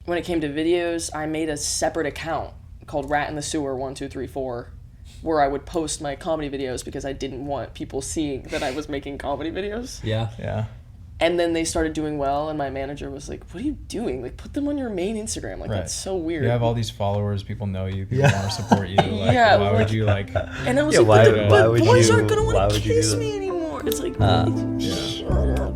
when it came to videos, I made a separate account called Rat in the Sewer 1234, where I would post my comedy videos because I didn't want people seeing that I was making comedy videos. Yeah. And then they started doing well, and my manager was like, "What are you doing? Like, put them on your main Instagram. Like, that's so weird. You have all these followers, people know you, people want to support you. Like, Yeah, why like- would you like? And I was why but would boys you- aren't gonna why want to would you do kiss that? me anymore. It's like, shut up.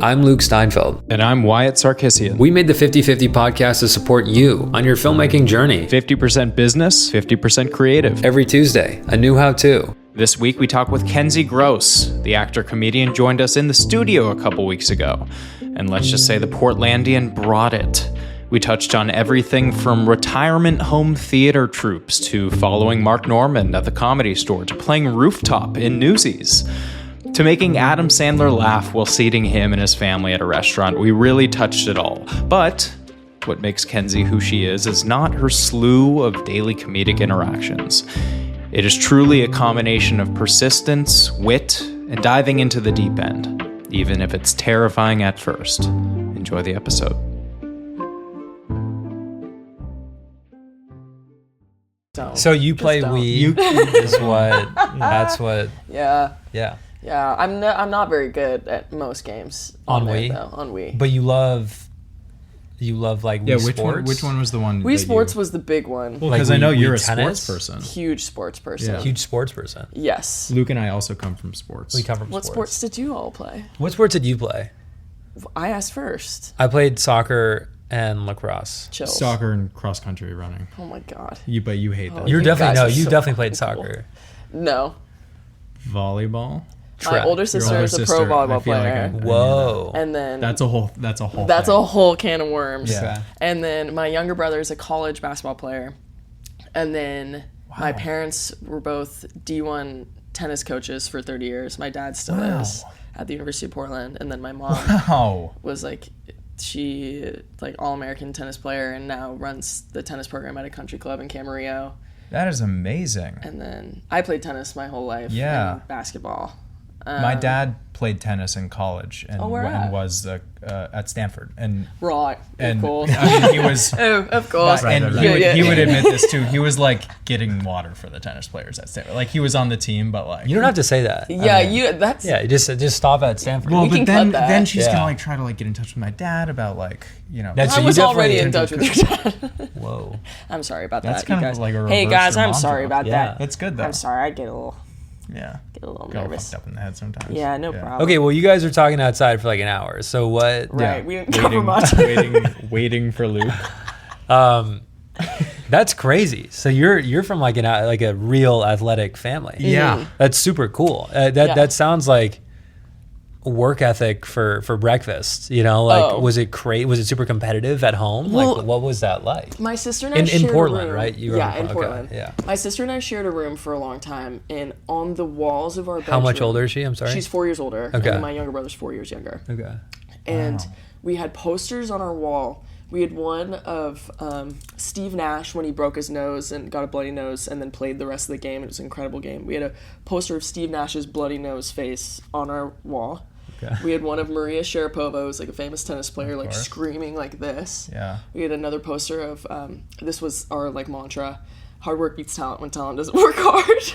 I'm Luke Steinfeld. And I'm Wyatt Sarkissian. We made the 50/50 podcast to support you on your filmmaking journey. 50% business, 50% creative. Every Tuesday, a new how-to. This week we talk with Kenzie Gross. The actor-comedian joined us in the studio a couple weeks ago. And let's just say the Portlandian brought it. We touched on everything from retirement home theater troupes to following Mark Norman at the Comedy Store to playing Rooftop in Newsies to making Adam Sandler laugh while seating him and his family at a restaurant. We really touched it all. But what makes Kenzie who she is not her slew of daily comedic interactions. It is truly a combination of persistence, wit, and diving into the deep end, even if it's terrifying at first. Enjoy the episode. So you play don't. Wii is what, that's what, Yeah. yeah. Yeah, I'm not very good at most games On there, Wii? though, on Wii. But you love like Wii which Sports? which one was the one? Wii Sports was the big one. Well, Like because I know Wii you're a tennis? sports person. Huge sports person. Yeah. Huge sports person. Yes. Luke and I also come from sports. We come from What sports did you all play? What sports did you play? I asked first. I played soccer and lacrosse. Chills. Soccer and cross country running. Oh my god. But you hate that. You You guys definitely are so definitely played fucking cool. soccer. No. Volleyball. My older sister older is a sister, pro I volleyball feel like player. I knew Whoa. And then That's a whole that's thing. a whole can of worms. Yeah. And then my younger brother is a college basketball player. And then my parents were both D1 tennis coaches for 30 years. My dad still is at the University of Portland. And then my mom was like, she like all-American tennis player and now runs the tennis program at a country club in Camarillo. That is amazing. And then I played tennis my whole life. Yeah. And basketball. My dad played tennis in college and where at? was at Stanford. And Right. and Of course. I mean, he was. Oh, of course. And Yeah. he would admit this too. He was like getting water for the tennis players at Stanford. Like he was on the team, but like You don't have to say that. Yeah, that's Yeah, just stop at Stanford. Well, We can but then cut that. then she's Yeah. gonna like try to like get in touch with my dad about like That's- I So you was already in definitely touch with your dad. Whoa. I'm sorry about That's that, kind you of guys. like a Hey reverse guys, your I'm mom sorry joke. about Yeah. that. That's good though. I'm sorry, I get a little Yeah. nervous. Fucked up in the head sometimes. Yeah, no problem. Okay, well you guys are talking outside for like an hour. So what Right, we didn't cover much. waiting for Luke. That's crazy. So you're from like a real athletic family. Yeah. That's super cool. That sounds like work ethic for breakfast, like was it super competitive at home? Well, like what was that like? My sister and I in shared Portland, a room. right? You were Yeah, in okay, Portland. yeah. My sister and I shared a room for a long time, and on the walls of our bedroom. How much older is she? I'm sorry. She's 4 years older. Okay. And my younger brother's 4 years younger. Okay. And we had posters on our wall. We had one of Steve Nash when he broke his nose and got a bloody nose and then played the rest of the game. It was an incredible game. We had a poster of Steve Nash's bloody nose face on our wall. Okay. We had one of Maria Sharapova, who's like a famous tennis player, like screaming like this. Yeah. We had another poster of, this was our like mantra, hard work beats talent when talent doesn't work hard.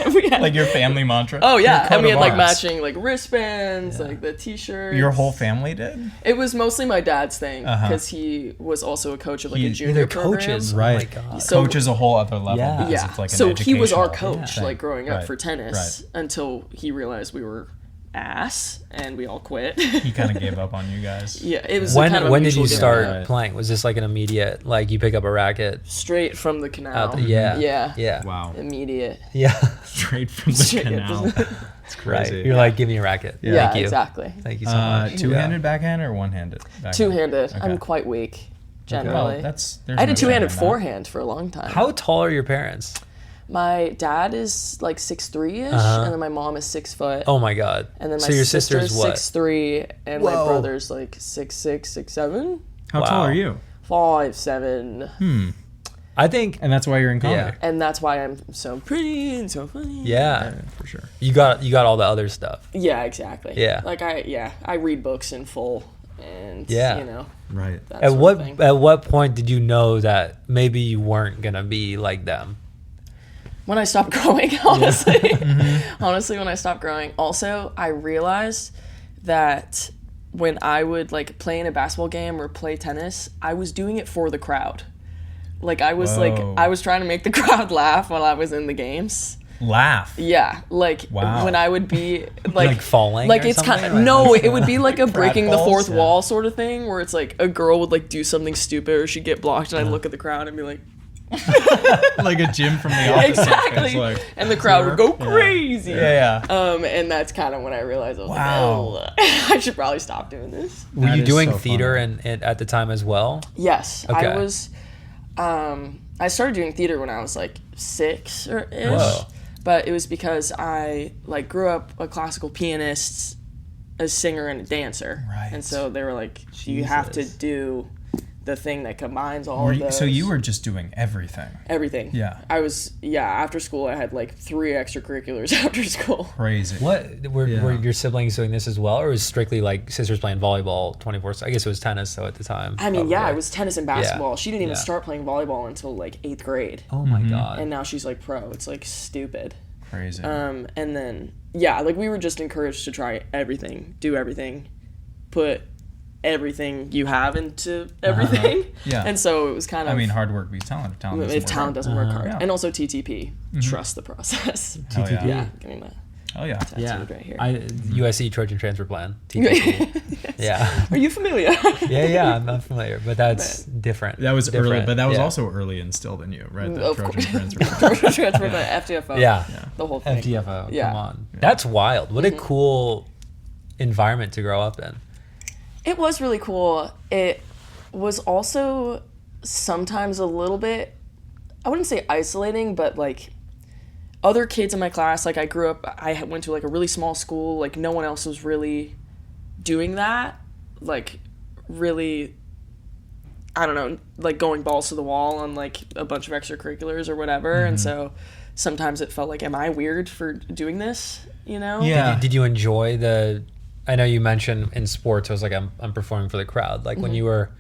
And we had, Like your family mantra. oh yeah, Your coat and we had of like arms. matching like wristbands, like the t-shirts. Your whole family did? It was mostly my dad's thing because he was also a coach of like a junior They're program. coaches. Right. Oh my God. So- Coach is a whole other level. Yeah. because Yeah. It's like an So he was our educational coach thing. like growing up Right. for tennis until he realized we were ass and we all quit. He kind of gave up on you guys. Yeah, it was When kind of a when did mutual you give start up. Right. playing? Was this like an immediate you pick up a racket Straight from the canal. out yeah. Yeah. Yeah. Wow. Immediate. Yeah. Straight from the Straight- canal. It's Right. crazy. You're like, give me a racket. Yeah, Thank you. exactly. Thank you so much. Two-handed backhand or one-handed backhand? Two-handed. Okay. I'm quite weak, Well, generally. there's I had a no shame two-handed in that. forehand for a long time. How tall are your parents? My dad is like 6'3"-ish, and then my mom is 6 foot. Oh my God. And then my so your sister's sister's what? 6'3", and my Whoa. brother's like 6'6", 6'7". How tall Wow. are you? 5'7", I think And that's why you're in comedy. Yeah. and that's why I'm so pretty and so funny. yeah. For sure. You got all the other stuff. Yeah, exactly. Yeah. Like I read books in full. and Yeah. you know, Right. At what point did you know that maybe you weren't gonna be like them? When I stopped growing, honestly. Honestly, when I stopped growing. Also, I realized that when I would like play in a basketball game or play tennis, I was doing it for the crowd. Like I was I was trying to make the crowd laugh while I was in the games. Laugh. Yeah, like when I would be like falling, like or it's something? kind of Like- no, it would be like a breaking the falls? fourth wall sort of thing, where it's like a girl would like do something stupid or she'd get blocked, and I'd look at the crowd and be like, Like a Jim from the Office. exactly, Like, and the crowd would go crazy. yeah. And that's kind of when I realized I was Wow. like, oh, I should probably stop doing this. Were That you is doing so theater funny. at the time as well? Yes, Okay. I was. I started doing theater when I was like 6 or ish, Whoa. but it was because I like grew up a classical pianist, a singer, and a dancer, Right. and so they were like, you have to do the thing that combines all of those. So you were just doing everything. everything. Yeah. I was after school I had like 3 extracurriculars after school. Crazy. What were your siblings doing this as well, or was it strictly like sisters playing volleyball 24/7? I guess it was tennis though at the time. I mean, probably. it was tennis and basketball. Yeah. She didn't even Yeah. start playing volleyball until like 8th grade. Oh my god. And now she's like pro. It's like stupid. Crazy. And then like we were just encouraged to try everything, do everything, put everything you have into everything. Yeah. And so it was kind of, I mean, hard work beats talent. If talent doesn't if work talent hard. doesn't work hard. Yeah. And also TTP, trust the process. Hell yeah. Yeah, getting that Hell yeah. tattooed right here. USC Trojan transfer plan. TTP. Yeah. Are you familiar? Yeah, I'm not familiar, but that's different. That was early, but that was Yeah. also early instilled in you, right? The Of Trojan course. transfer. Trojan transfer, but FTFO. Yeah. The whole thing. FTFO. Yeah. Come on. That's wild. What a cool environment to grow up in. It was really cool. It was also sometimes a little bit, I wouldn't say isolating, but like other kids in my class, like I went to like a really small school, like no one else was really doing that, like really, I don't know, like going balls to the wall on like a bunch of extracurriculars or whatever. And so sometimes it felt like, am I weird for doing this, you know? Yeah. Did you enjoy I know you mentioned in sports, I was like, I'm performing for the crowd. Like when you were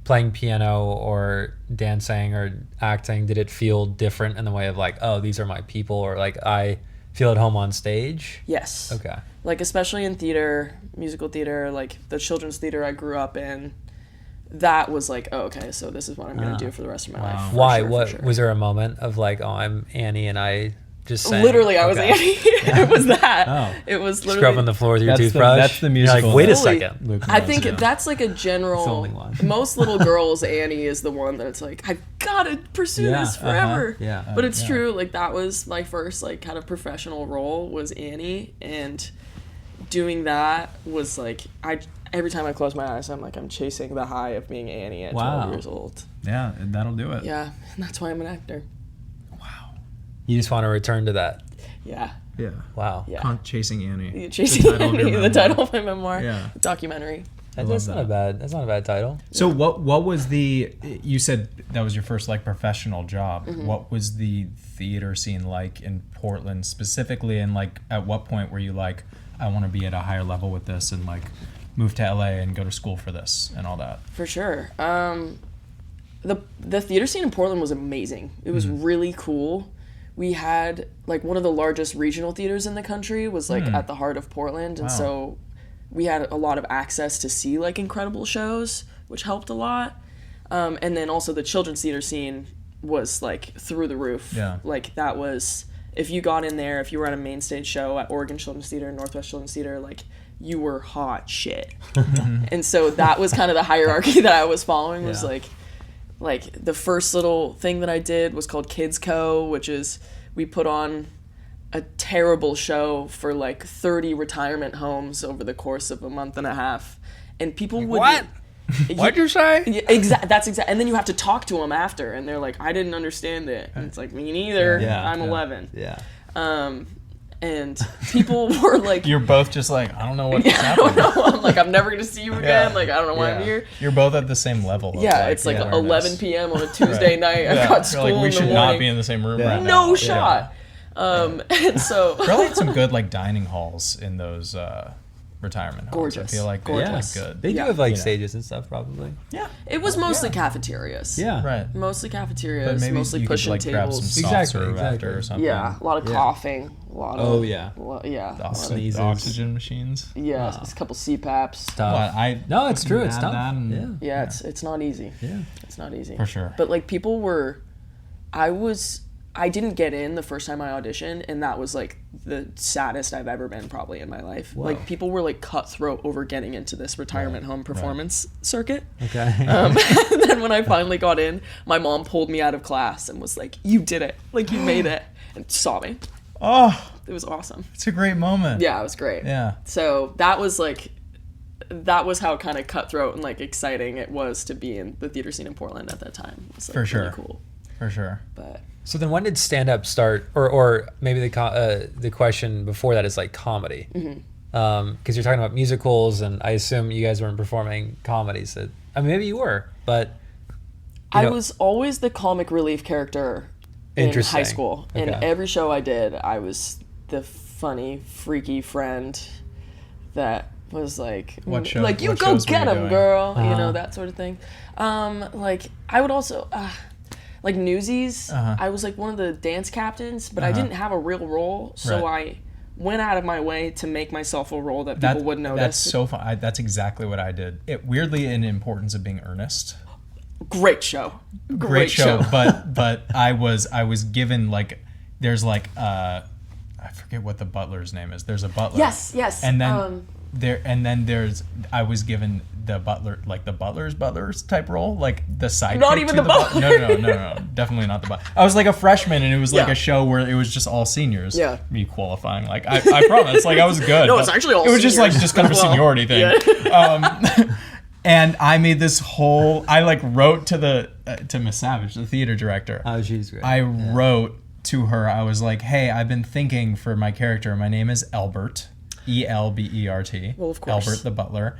playing piano or dancing or acting, did it feel different in the way of like, oh, these are my people, or like I feel at home on stage? Yes. Okay. Like especially in theater, musical theater, like the children's theater I grew up in, that was like, oh, okay, so this is what I'm going to do for the rest of my life. for Why? sure, for What sure. was there a moment of like, oh, I'm Annie and I just sang? Literally, I was Okay. Annie. It was that. Oh. It was Scrub on literally. the floor with your That's the- toothbrush. that's the You're musical like, wait a that- second. Luke I knows, think yeah. that's like a It's general. only one. Most little girls, Annie is the one that's like, I've got to pursue this forever. Yeah. But it's Yeah. true. Like that was my first like kind of professional role was Annie, and doing that was like every time I close my eyes, I'm like I'm chasing the high of being Annie at Wow. 12 years old. Yeah, that'll do it. Yeah, and that's why I'm an actor. You just want to return to that. Yeah, Yeah. Wow. yeah. Chasing Annie. Chasing The title of your Annie, the memoir. title of my memoir, Yeah. documentary. That's not a bad. That's not a bad title. So what was you said that was your first like professional job. What was the theater scene like in Portland specifically, and like at what point were you like, I want to be at a higher level with this and like move to LA and go to school for this and all that? For sure. The theater scene in Portland was amazing. It was really cool. We had like one of the largest regional theaters in the country was like at the heart of Portland, and so we had a lot of access to see like incredible shows, which helped a lot. And then also the children's theater scene was like through the roof. Yeah. Like that was, if you got in there, if you were at a main stage show at Oregon Children's Theater, Northwest Children's Theater, like you were hot shit. And so that was kind of the hierarchy that I was following was like the first little thing that I did was called Kids Co., which is we put on a terrible show for like 30 retirement homes over the course of a month and a half. And people would... What? What'd you say? Yeah, that's exact. And then you have to talk to them after, and they're like, I didn't understand it. And it's like, me neither. Yeah. I'm 11. Yeah. And people were like... You're both just like, I don't know what's I happening. don't know. I'm like, I'm never going to see you again. Yeah. Like, I don't know why Yeah. I'm here. You're both at the same level. Of, Yeah, it's like awareness. 11 p.m. on a Tuesday night. I've Yeah. got You're school like, in we the should morning. not be in the same room right now. No Yeah. shot. And so... Probably had some good like dining halls in those retirement homes. Gorgeous. I feel like Gorgeous. they're good. They do Yeah. have like You know. stages and stuff, probably. Yeah. It was mostly cafeterias. Yeah. Right. Mostly But cafeterias, maybe mostly you could pushing like grab some tables. soft Exactly, serve exactly. after or something. Yeah, a lot of coughing. A lot of, Oh, yeah. yeah. The Sneezes. oxygen machines. Yeah, it's a couple CPAPs. Tough. No, it's true. It's had tough. that and- Yeah. Yeah, it's not easy. Yeah. It's not easy. For sure. But like people were, I didn't get in the first time I auditioned, and that was like the saddest I've ever been probably in my life. Like people were like cutthroat over getting into this retirement home performance circuit. Okay. And then when I finally got in, my mom pulled me out of class and was like, "You did it! Like you made it!" and saw me. Oh, It was awesome. it's a great moment. Yeah, it was great. Yeah. So that was how kind of cutthroat and like exciting it was to be in the theater scene in Portland at that time. It was, like, For sure. really cool. For sure. But So then, when did stand up start, or maybe the question before that is like comedy, because you're talking about musicals, and I assume you guys weren't performing comedies. I mean, maybe you were, but I was always the comic relief character in Interesting. high school. In Okay. every show I did, I was the funny, freaky friend that was like, What show- like you what go shows were get you him, doing? girl, you know, that sort of thing. Like I would also. Like Newsies, I was like one of the dance captains, but I didn't have a real role, so Right. I went out of my way to make myself a role that people would notice. That's so fun. That's exactly what I did. It weirdly in importance of being earnest. Great show. Great show. but I was given like there's like I forget what the butler's name is. There's a butler. Yes. And then there's I was given the butler, like the butler's type role, like the sidekick. Not even to the butler. No, definitely not the butler. I was like a freshman, and it was like Yeah. a show where it was just all seniors. Yeah. Me qualifying, like I promise, like I was good. No, but it's actually all It was just like seniors kind of a as well. seniority thing. And I made this whole. I like wrote to Miss Savage, the theater director. oh, she's great. I wrote to her. I was like, "Hey, I've been thinking for my character. My name is Elbert, Elbert. Well, of course. Elbert the butler,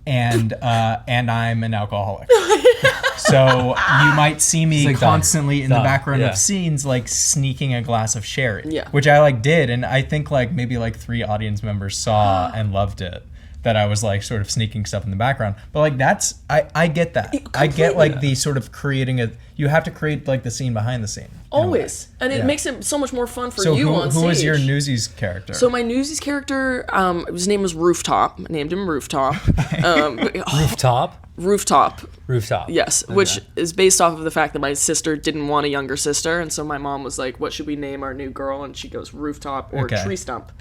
and I'm an alcoholic. So you might see me like constantly in the background yeah. of scenes, like sneaking a glass of sherry. Yeah. Which I like did, and I think like maybe like 3 audience members saw and loved it. That I was like sort of sneaking stuff in the background, but like that's I get that. I get like the sort of creating you have to create like the scene behind the scene. in a way. Always. And it Yeah. makes it so much more fun for So you on stage. who was your Newsies character? So my Newsies character, his name was Rooftop. I named him Rooftop. Rooftop. Rooftop. Yes, which is based off of the fact that my sister didn't want a younger sister, and so my mom was like, "What should we name our new girl?" And she goes, "Rooftop or Okay. Tree Stump,"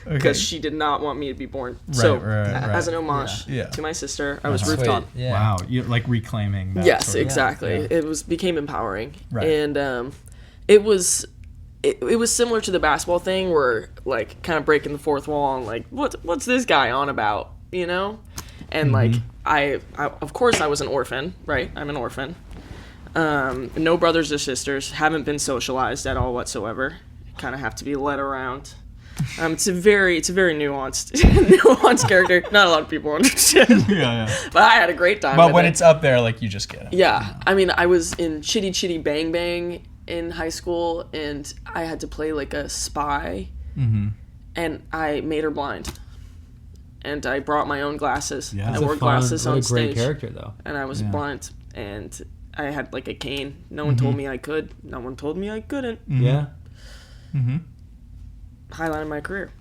because she did not want me to be born. right. as an homage Yeah. to my sister, I was Sweet. Rooftop. Yeah. Wow, you like reclaiming that. Yes, sort of- exactly. yeah. It became empowering, Right. and it was similar to the basketball thing, where like kind of breaking the fourth wall and like what's this guy on about, you know? And like I of course I was an orphan, right? I'm an orphan. No brothers or sisters, haven't been socialized at all whatsoever. Kind of have to be led around. It's a very nuanced character. Not a lot of people understand, Yeah. but I had a great time. But with when it. it's up there, like you just get it. Yeah, I mean, I was in Chitty Chitty Bang Bang in high school, and I had to play like a spy, and I made her blind. And I brought my own glasses. Yeah. I That's wore glasses on what a great stage, character, though. and I was blind, and I had like a cane. No one told me I could. No one told me I couldn't. Yeah. Highlighted my career.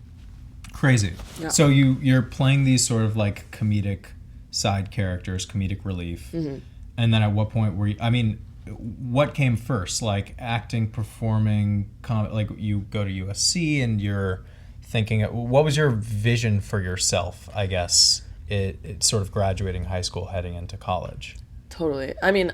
Crazy. Yeah. So you're playing these sort of like comedic side characters, comedic relief, and then at what point were you? I mean, what came first? Like acting, performing, like you go to USC and you're thinking. What was your vision for yourself? I guess it sort of graduating high school, heading into college. Totally. I mean,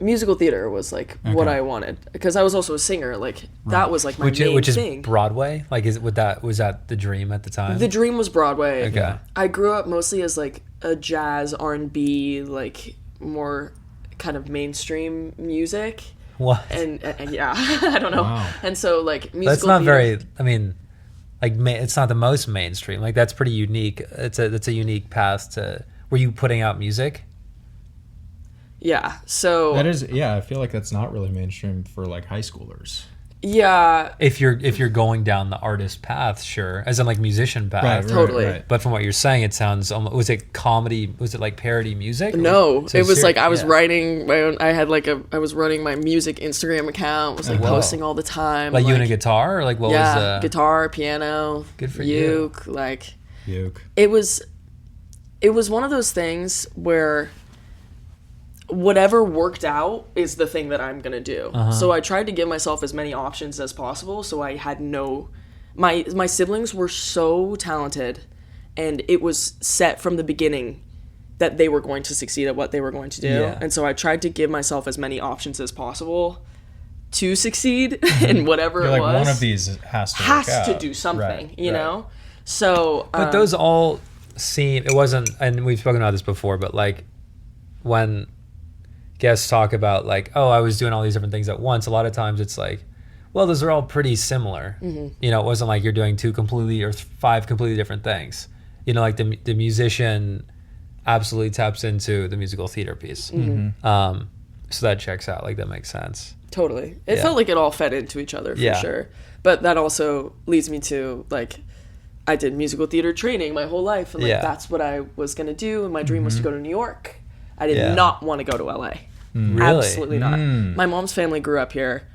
musical theater was like what I wanted, because I was also a singer. Like that was like my main Which is thing. Broadway. Like, was that the dream at the time? The dream was Broadway. Okay. I grew up mostly as like a jazz R&B, like more kind of mainstream music, What? and yeah, I don't know. Wow. And so like musical. That's not theater- very. I mean, like it's not the most mainstream. Like that's pretty unique. That's a unique path to. Were you putting out music? Yeah. So That is, yeah. I feel like that's not really mainstream for like high schoolers. Yeah. If you're going down the artist path, sure, as in like musician path. Totally. But from what you're saying, it sounds almost, was it comedy? Was it like parody music? No, it was like I was yeah. writing my own. I was running my music Instagram account. Was like posting all the time. Like you and a guitar, or like what was guitar, piano, good for uke, like Uke. It was one of those things where whatever worked out is the thing that I'm gonna do. So I tried to give myself as many options as possible. So I had my siblings were so talented, and it was set from the beginning that they were going to succeed at what they were going to do. Yeah. And so I tried to give myself as many options as possible to succeed in whatever You're it like, was. one of these has to do something, right, you know? So But those all seem, it wasn't, and we've spoken about this before, but like when guests talk about like, oh, I was doing all these different things at once, a lot of times it's like, well, those are all pretty similar. You know, it wasn't like you're doing 5 completely different things. You know, like the musician absolutely taps into the musical theater piece. So that checks out. Like, that makes sense. Totally. It felt like it all fed into each other for sure. But that also leads me to, like, I did musical theater training my whole life. And, like, that's what I was going to do. And my dream was to go to New York. I did not want to go to LA. Really? Absolutely not. My mom's family grew up here.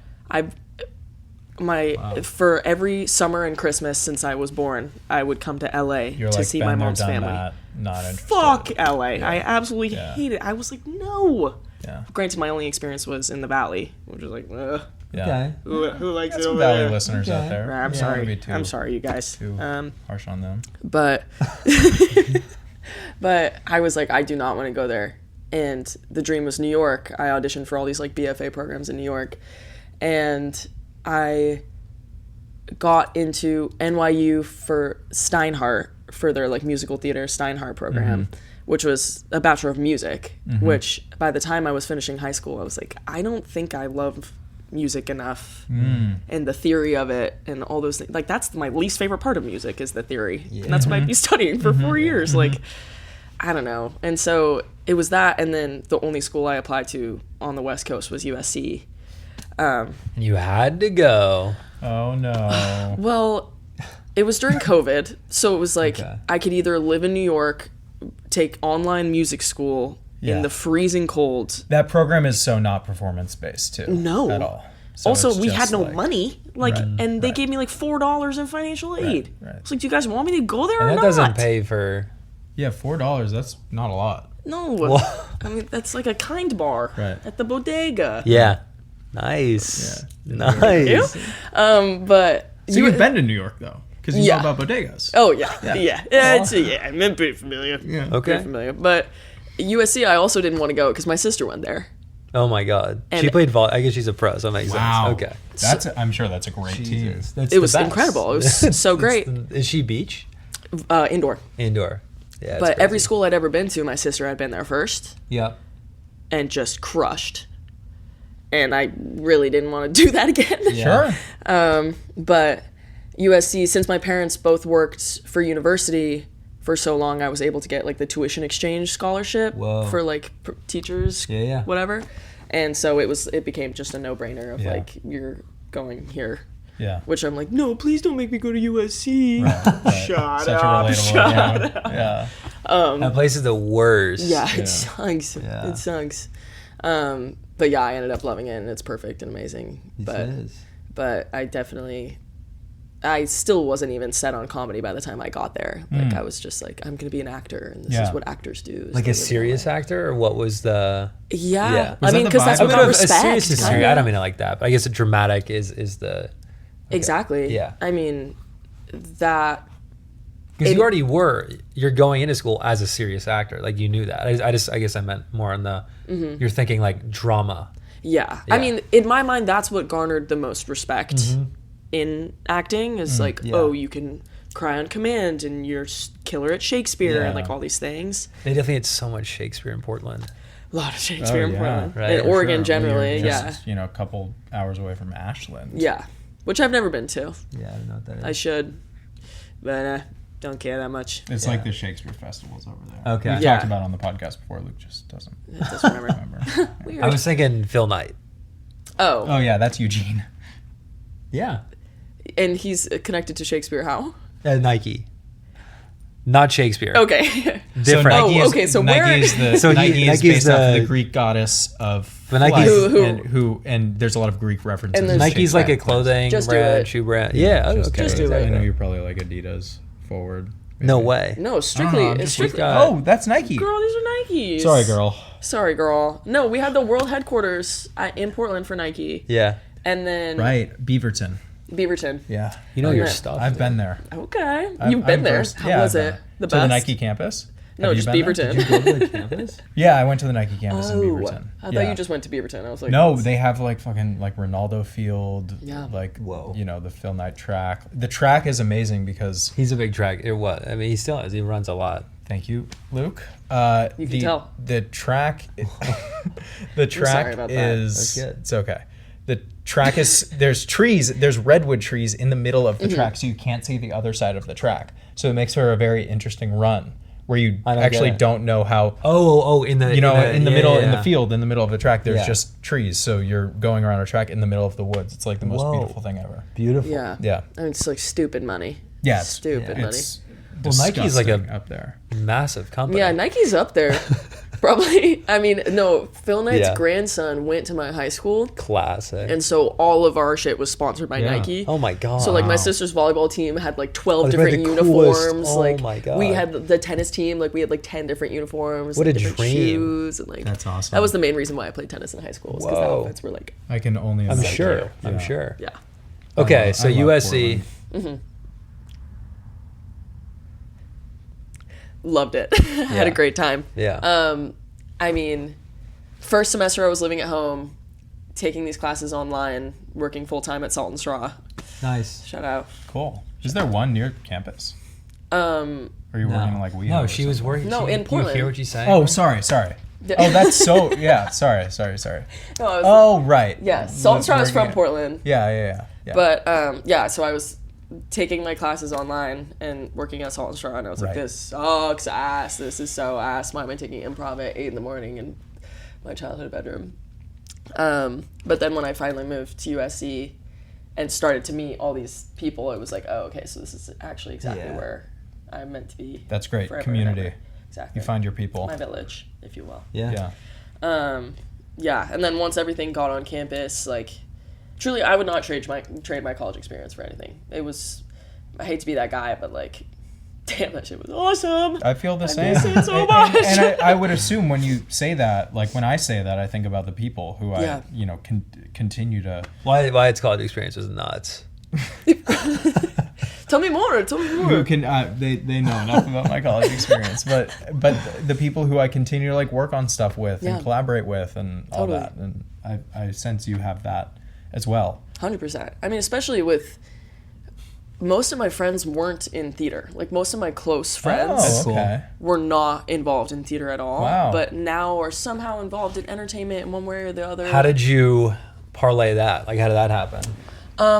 For every summer and Christmas since I was born, I would come to LA to see my mom's family. Not interested. Fuck LA. I absolutely hate it. I was like, no. Yeah. Granted, my only experience was in the Valley, which was like, ugh. Yeah. Okay. Who likes it Some over Valley there? listeners out there. I'm Yeah, sorry. maybe too I'm sorry, you guys. harsh on them. But but I was like, I do not want to go there. And the dream was New York. I auditioned for all these like BFA programs in New York, and I got into NYU for Steinhardt for their like musical theater Steinhardt program, which was a Bachelor of Music, which by the time I was finishing high school, I was like, I don't think I love music enough and the theory of it and all those things. Like, that's my least favorite part of music is the theory. And that's what I'd be studying for 4 years. Like, I don't know. And so it was that, and then the only school I applied to on the West Coast was USC. You had to go. Oh, no. Well, it was during COVID, so it was like I could either live in New York, take online music school in the freezing cold. That program is so not performance-based, too. No. At all. So also, we just had no like, money, like, and they gave me like $4 in financial aid. Right. It's like, do you guys want me to go there And or that not? doesn't pay for... Yeah, $4, that's not a lot. No. I mean, that's like a kind bar at the bodega. Yeah. Nice. Nice. But So you've been to New York, though, because you know about bodegas. Oh, yeah. I'm pretty familiar. Yeah. Okay. Pretty familiar. But USC, I also didn't want to go because my sister went there. Oh my God. And She played volleyball. I guess she's a pro, so that makes Wow. sense. Okay. I'm sure that's a great team. That's It was incredible. It was so great. Is she beach? Indoor. Indoor. Yeah. it's But crazy. every school I'd ever been to, my sister had been there first Yep. and just crushed. And I really didn't want to do that again. Sure. But USC, since my parents both worked for university for so long, I was able to get like the tuition exchange scholarship for like teachers, whatever. And so it became just a no-brainer of like, you're going here. Yeah. Which I'm like, no, please don't make me go to USC. Right. Shut Such up. a relatable. Yeah. That place is the worst. Yeah, it sucks. Yeah. It sucks. But yeah, I ended up loving it, and it's perfect and amazing. But I still wasn't even set on comedy by the time I got there. Like, I was just like, I'm going to be an actor, and this is what actors do. Like a serious actor, or what was the... Yeah. Was I mean, that the because that's vibe? what got A respect. serious is serious. I don't mean it like that, but I guess a dramatic is the... Exactly. Yeah. I mean, that... Because you're going into school as a serious actor. Like, you knew that. I guess I meant more on the... You're thinking, like, drama. Yeah. I mean, in my mind, that's what garnered the most respect in acting is like, oh, you can cry on command and you're killer at Shakespeare and like all these things. They definitely had so much Shakespeare in Portland. A lot of Shakespeare in Portland. Right, in Oregon, Sure. generally, You're just, a couple hours away from Ashland. Yeah. Which I've never been to. Yeah, I don't know what that is. I should, but don't care that much. It's like the Shakespeare festivals over there. Okay. We talked about it on the podcast before. Luke just doesn't Remember. remember. Weird. I was thinking Phil Knight. Oh. Oh, yeah, that's Eugene. Yeah. And he's connected to Shakespeare. How? Nike. Not Shakespeare. Okay. Different. Oh, okay, so Nike where- is the So Nike is Nike's based off of the- the Greek goddess of But Nike's- flight, Who- and there's a lot of Greek references. And in there's- Nike's like a Shakespeare. clothing Just do brand, it. shoe brand. Yeah. Okay. Just do it. I know you're probably like Adidas forward. No maybe. way. No, strictly. I'm It's just strictly. got- That's Nike. Girl, these are Nikes. Sorry, girl. Sorry, girl. No, we had the world headquarters in Portland for Nike. Yeah. And then Right, Beaverton. Beaverton. Yeah, You know your Yeah. stuff. I've dude. been there. Okay. I'm- You've been I'm there. versed- How yeah, was I've it? been The there. To the best? Nike campus? No, Have you just been there? Beaverton. Did you go to the campus? Yeah, I went to the Nike campus in Oh, Beaverton. I Yeah. thought you just went to Beaverton. I was like, No, they have like fucking like Ronaldo Field. Yeah. Like, Whoa. you know, the Phil Knight track. The track is amazing because He's a big track. It was. I mean, he still is. He runs a lot. thank you, Luke. You can tell. The track. the sorry track about that. is. That's good. It's okay. The track is there's trees. There's redwood trees in the middle of the Mm-hmm. track, so you can't see the other side of the track. So it makes for a very interesting run where you I don't actually get it. don't know how. In the You know, in the yeah, middle, yeah, in the yeah. field, in the middle of the track, there's Yeah. just trees. So you're going around a track in the middle of the woods. It's like the most Whoa. beautiful thing ever. Beautiful. yeah. Yeah. I mean, it's like stupid money. Yeah. It's, Stupid yeah. money. it's Well, Nike's like a- disgusting up there. Massive company. Yeah, Nike's up there. Probably. I mean, no, Phil Knight's Yeah. grandson went to my high school. Classic. And so all of our shit was sponsored by Yeah. Nike. Oh my god. So like my sister's volleyball team had like 12 they had different the coolest- uniforms. oh like my God. we had the tennis team, like we had like 10 different uniforms, What like, a different dream. shoes and like That's awesome. That was the main reason why I played tennis in high school because the Whoa. outfits were like I can only. I'm imagine. sure. I'm Yeah. sure. yeah. Okay, I so love USC. Portland. Loved it. Had a Yeah. great time. Yeah. I mean, first semester I was living at home, taking these classes online, working full time at Salt and Straw. Nice. Shout out. Cool. Is there one near campus? Um, Or are you working like we? No, she was working. No, she, in You Portland. hear what she's saying? Oh, sorry. Oh, that's so. Yeah, sorry. no, I was, Oh, right. yeah, Salt and Straw is from Working- Portland. Yeah. But yeah, so I was taking my classes online and working at Salt and Straw, and I was like, Right. this sucks ass. This is so ass. Why am I taking improv at 8 in the morning in my childhood bedroom? But then when I finally moved to USC and started to meet all these people, it was like, oh, okay, so this is actually exactly Yeah. where I'm meant to be. That's great. forever and Community. ever. Exactly. You find your people. my village, if you will. Yeah. Yeah. Yeah, and then once everything got on campus, like, truly, I would not trade my college experience for anything. It was, I hate to be that guy, but like, damn, that shit was awesome. I feel the same. miss it so And- much. And I would assume when you say that, like when I say that, I think about the people who Yeah. I, continue to. Why its college experience was nuts. Tell me more. Who can they know enough about my college experience, but the people who I continue to like work on stuff with Yeah. and collaborate with and all Totally. that, and I sense you have that as well. 100%. I mean, especially with most of my friends weren't in theater. Like most of my close friends Oh, cool. okay. were not involved in theater at all. Wow. But now are somehow involved in entertainment in one way or the other. How did you parlay that? Like, how did that happen?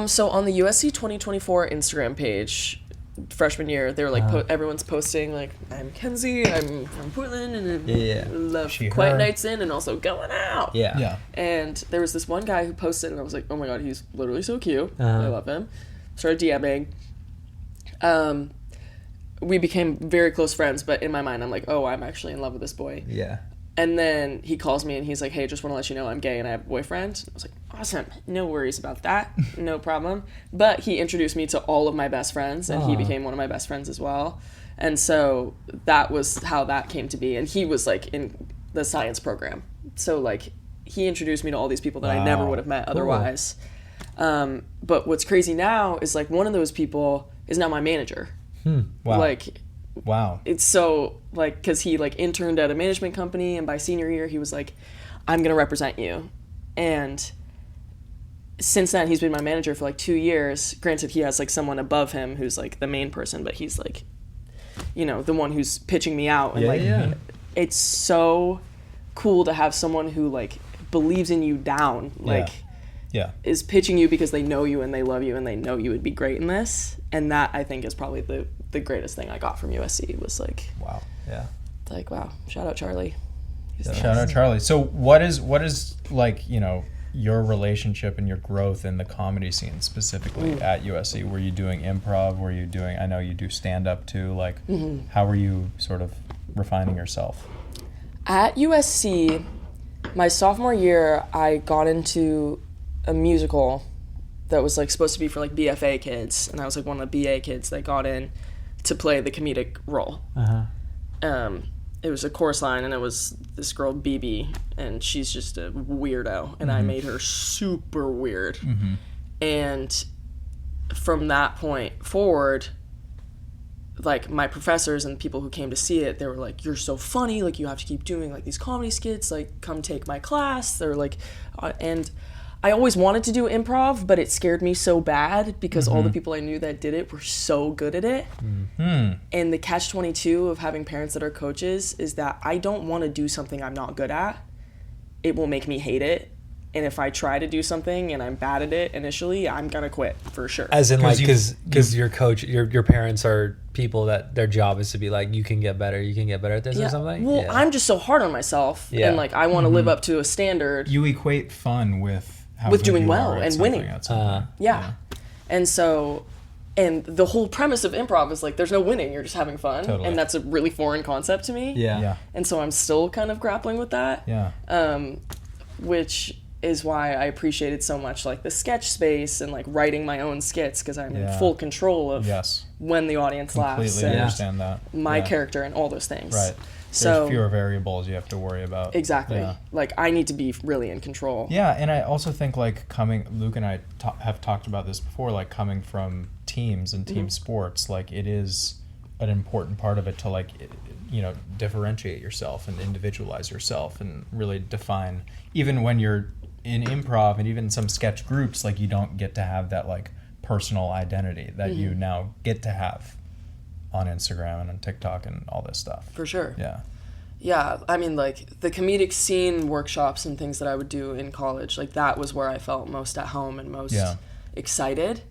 So on the USC 2024 Instagram page, freshman year, they were like, everyone's posting like, I'm Kenzie, I'm from Portland, and Yeah. I love She, quiet her. nights in and also going out. Yeah. And there was this one guy who posted, and I was like, oh my god, he's literally so cute. Uh-huh. I love him. Started DMing. We became very close friends, but in my mind, I'm like, oh, I'm actually in love with this boy. Yeah. And then he calls me and he's like, hey, just want to let you know I'm gay and I have a boyfriend. I was like, awesome. No worries about that. No problem. But he introduced me to all of my best friends and he became one of my best friends as well. And so that was how that came to be. And he was like in the science program. So like he introduced me to all these people that I never would have met otherwise. But what's crazy now is like one of those people is now my manager. Wow. Like Wow. it's so like because he like interned at a management company and by senior year he was like, I'm gonna represent you. And since then he's been my manager for like 2 years. Granted, he has like someone above him who's like the main person, but he's like, you know, the one who's pitching me out. And like it's so cool to have someone who like believes in you down, like Yeah. is pitching you because they know you and they love you and they know you would be great in this. And that I think is probably the greatest thing I got from USC was like, Wow. Yeah. wow, shout out Charlie. He's the Shout best. out Charlie. So what is like, your relationship and your growth in the comedy scene specifically at USC? Were you doing improv? Were you doing, I know you do stand-up too, like how were you sort of refining yourself? At USC, my sophomore year, I got into a musical that was like supposed to be for like BFA kids, and I was like one of the BA kids that got in to play the comedic role. It was a chorus line, and it was this girl BB, and she's just a weirdo, and I made her super weird. And from that point forward, like my professors and people who came to see it, they were like, "You're so funny, like you have to keep doing like these comedy skits, like come take my class." They're like, and I always wanted to do improv, but it scared me so bad because all the people I knew that did it were so good at it. And the catch-22 of having parents that are coaches is that I don't want to do something I'm not good at. It will make me hate it. And if I try to do something and I'm bad at it initially, I'm going to quit for sure. As in, like, because your coach, your parents are people that their job is to be like, you can get better at this or something? Well, I'm just so hard on myself. And, like, I want to live up to a standard. You equate fun with how with good doing you well are at and something winning. at something. And so, and the whole premise of improv is like, there's no winning, you're just having fun. Totally. And that's a really foreign concept to me. Yeah. And so I'm still kind of grappling with that. Which is why I appreciated so much like the sketch space and like writing my own skits, because I'm in full control of when the audience laughs. Completely understand that. My character and all those things. Right. So there's fewer variables you have to worry about. Exactly. Yeah. Like I need to be really in control. Yeah, and I also think like Luke and I have talked about this before, like coming from teams and team sports, like it is an important part of it to like, you know, differentiate yourself and individualize yourself and really define, even when you're in improv and even some sketch groups, like you don't get to have that like personal identity that you now get to have on Instagram and on TikTok and all this stuff. For sure. Yeah. Yeah, I mean, like, the comedic scene workshops and things that I would do in college, like, that was where I felt most at home and most excited.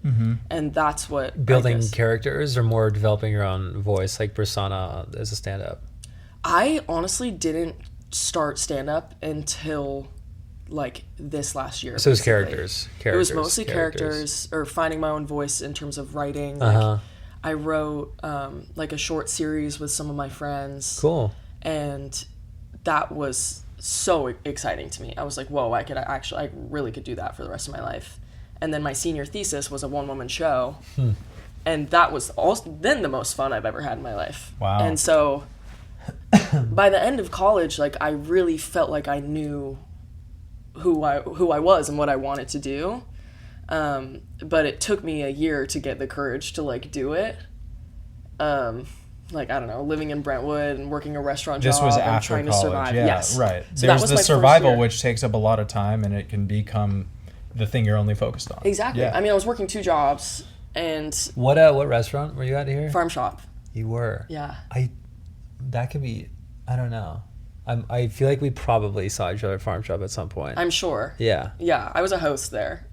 And that's what... Building characters or more developing your own voice, like persona as a stand-up? I honestly didn't start stand-up until, like, this last year. So it was characters. It was mostly characters, or finding my own voice in terms of writing. Like, I wrote, like, a short series with some of my friends. Cool. And that was so exciting to me. I was like, whoa, I really could do that for the rest of my life. And then my senior thesis was a one-woman show. And that was also then the most fun I've ever had in my life. Wow. And so by the end of college, like, I really felt like I knew who I was and what I wanted to do. But it took me a year to get the courage to like do it. Like, I don't know, living in Brentwood and working a restaurant job was and after trying college. to survive. Yeah, yes. right. So there's that was the my survival, first year. which takes up a lot of time, and it can become the thing you're only focused on. Exactly. Yeah. I mean, I was working 2 jobs and What restaurant were you at here? farm shop. You were? Yeah. That could be, I don't know. I feel like we probably saw each other at farm shop at some point. I'm sure. Yeah. Yeah, I was a host there.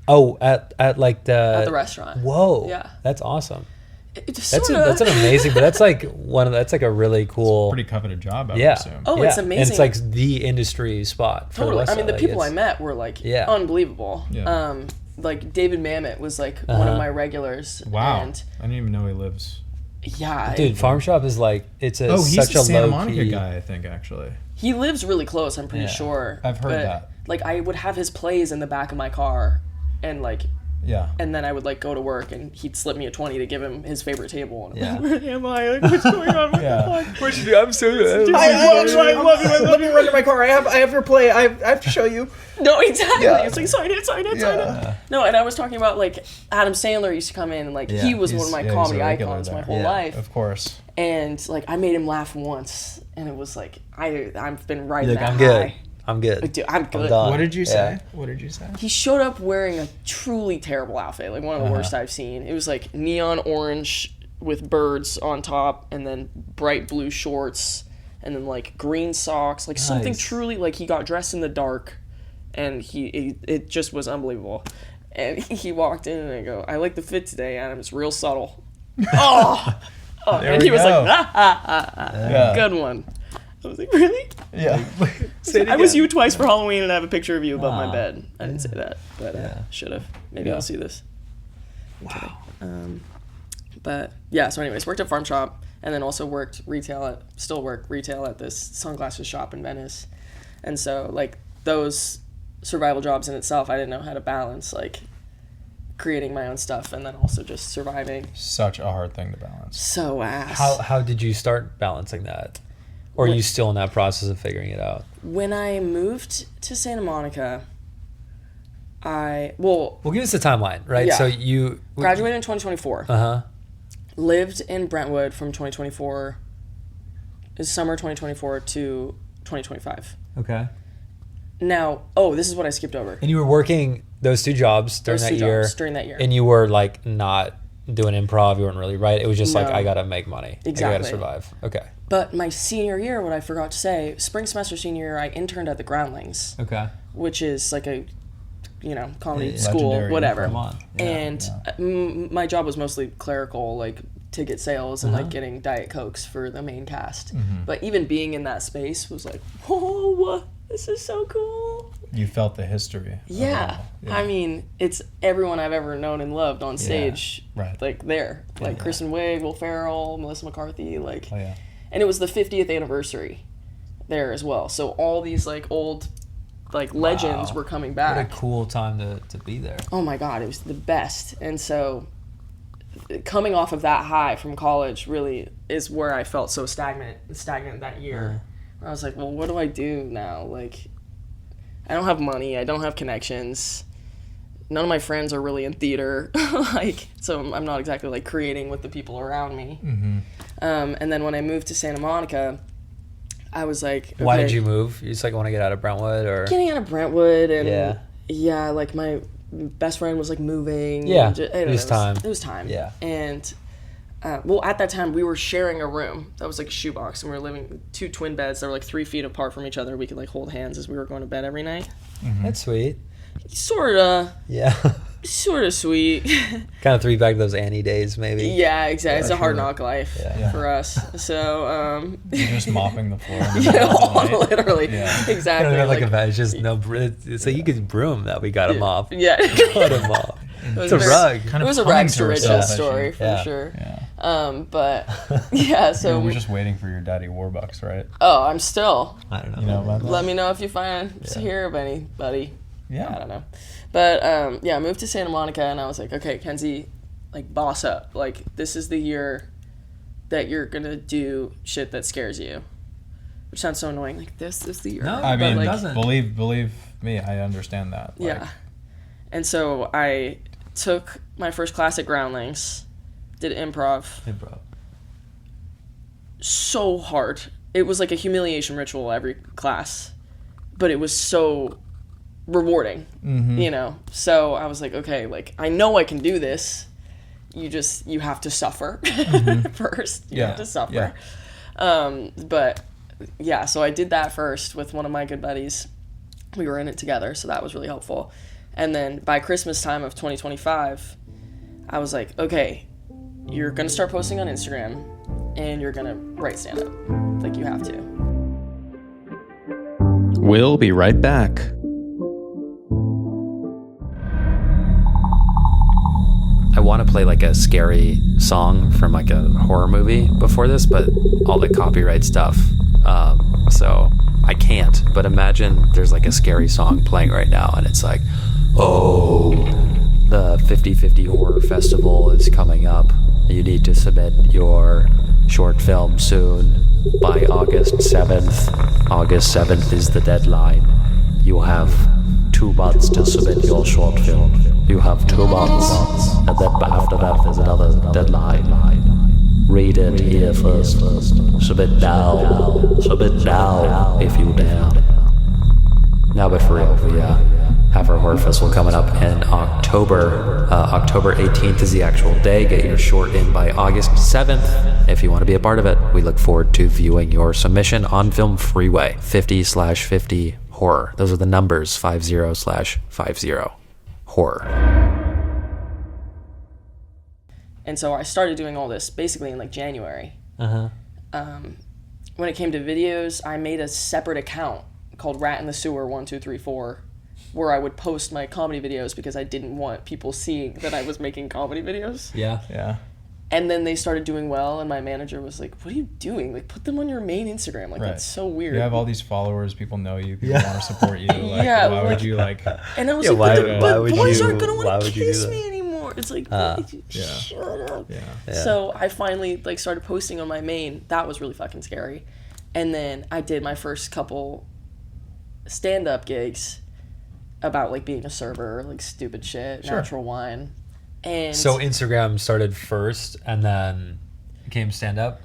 Oh, at like At the restaurant. Whoa. Yeah. That's awesome. That's an amazing, but that's like that's like a really cool, Pretty coveted job, I would yeah. assume. Oh, yeah. it's amazing. And it's like the industry spot for the Totally. West I mean, Side. the people I met were like unbelievable. Yeah. Like David Mamet was like one of my regulars. Wow. And I didn't even know he lives. yeah. Dude, farm shop is like he's He's such a a Santa low Monica key guy, I think, actually. He lives really close, I'm pretty Yeah. sure. I've heard that. Like, I would have his plays in the back of my car, and like, Yeah. and then I would like go to work, and he'd slip me a 20 to give him his favorite table. And Yeah. I'm like, where am I? Like, what's going on? What Yeah. the fuck? I'm so I love you. Let me run to my car. I have your play. I have to show you. No, exactly. Yeah. It's like, sign it. No, and I was talking about like Adam Sandler used to come in, and like he was one of my he's a comedy regular icons my there. whole life. Of course. And like I made him laugh once, and it was like I've been riding Like, that I'm good. high. I'm good. Dude, I'm good. done. What did you say? Yeah. What did you say? He showed up wearing a truly terrible outfit, like one of the worst I've seen. It was like neon orange with birds on top, and then bright blue shorts, and then like green socks, like something Nice. truly like he got dressed in the dark, and it just was unbelievable. And he walked in, and I go, "I like the fit today, Adam. It's real subtle." And we he was go. like, Yeah. good one. I was like, really? Yeah. I was you twice for Halloween, and I have a picture of you above my Aw. bed. I didn't say that, but Yeah. should have. Maybe Yeah. I'll see this. But yeah, so anyways, worked at Farm Shop, and then also still work retail at this sunglasses shop in Venice. And so like those survival jobs in itself, I didn't know how to balance like creating my own stuff and then also just surviving. Such a hard thing to balance. So ass. How did you start balancing that? Or are you still in that process of figuring it out? When I moved to Santa Monica, Well, give us a timeline, right? Yeah. So you graduated in 2024. Uh-huh. Lived in Brentwood from summer 2024 to 2025 Okay. Now, this is what I skipped over. And you were working those two jobs during that year. During that year. And you were like not doing improv, you weren't really right. It was just like No. I gotta make money. I Exactly. gotta survive. Okay. But my senior year, what I forgot to say, spring semester senior year, I interned at the Groundlings, Okay. which is like a, comedy Yeah. school, Legendary whatever. Come on. And my job was mostly clerical, like ticket sales and like getting Diet Cokes for the main cast. But even being in that space was like, whoa, this is so cool. You felt the history. of it Yeah. all. Yeah. I mean, it's everyone I've ever known and loved on stage, Right. like there. Like Kristen Wiig, Will Ferrell, Melissa McCarthy, like. Oh, yeah. And it was the 50th anniversary there as well. So all these like old like legends were coming What a back. cool time to be there. Oh my God, it was the best. And so coming off of that high from college really is where I felt so stagnant that year. Where I was like, well, what do I do now? Like, I don't have money. I don't have connections. None of my friends are really in theater. So I'm not exactly like creating with the people around me. And then when I moved to Santa Monica, I was like, okay, Why did you move? You just like want to get out of Brentwood or? getting out of Brentwood and Yeah. like my best friend was like moving. Yeah, and it was time. It was time. Yeah. And at that time we were sharing a room that was like a shoebox, and we were living 2 twin beds that were like 3 feet apart from each other. We could like hold hands as we were going to bed every night. That's sweet. Sorta sweet. Kind of three back to those Annie days, maybe. Yeah, exactly. It's a hard true. knock life Yeah. for us. So You're just mopping the floor. in the middle of the night. literally, Yeah. exactly. Kind of like a bed. It's just no. It's like you could broom that we got him off. Yeah. Got him off. It It's a was rug. Kind It of was a coming rags to to riches herself, story for Yeah. sure. Yeah. But yeah, so We're just waiting for your daddy Warbucks, right? I'm still. I don't know. You know about that? Let me know if you hear of anybody. Yeah. I don't know. But I moved to Santa Monica, and I was like, okay, Kenzie, like boss up. Like, this is the year that you're gonna do shit that scares you. Which sounds so annoying. Like, this is the year. No, I but mean, like, doesn't. believe me, I understand that. Like, Yeah. And so I took my first class at Groundlings, did improv. Improv. So hard. It was like a humiliation ritual every class, but it was so rewarding, So I was like, okay, like I know I can do this. You have to suffer first. You have to suffer. Yeah. But yeah, so I did that first with one of my good buddies. We were in it together, so that was really helpful. And then by Christmas time of 2025, I was like, okay, you're gonna start posting on Instagram, and you're gonna write stand-up. Like, you have to. We'll be right back. I want to play like a scary song from like a horror movie before this, but all the copyright stuff. So I can't. But imagine there's like a scary song playing right now, and it's like, oh, the 50/50 Horror Festival is coming up. You need to submit your short film soon by August 7th. August 7th is the deadline. You have 2 months to submit your short film. You have 2 months, and then after that there's another deadline. Read it here first. Submit now. Submit now if you dare. Now, but for real, we have our horror festival coming up in October. October 18th is the actual day. Get your short in by August 7th if you want to be a part of it. We look forward to viewing your submission on Film Freeway. 50/50 horror. Those are the numbers. 50/50 horror. And so I started doing all this basically in like January. when it came to videos, I made a separate account called Rat in the Sewer 1234, where I would post my comedy videos because I didn't want people seeing that I was making comedy videos. Yeah. Yeah. And then they started doing well, and my manager was like, "What are you doing? Like, put them on your main Instagram. Like, that's so weird. You have all these followers, people know you, people want to support you. Like, Yeah, why like- would you like? And I was Yeah, like, why but would boys you- aren't gonna why want to would you do kiss that? me anymore. It's like, Yeah. shut up. Yeah. So I finally like started posting on my main. That was really fucking scary. And then I did my first couple stand-up gigs about like being a server, like stupid shit, natural wine. And So Instagram started first, and then became stand up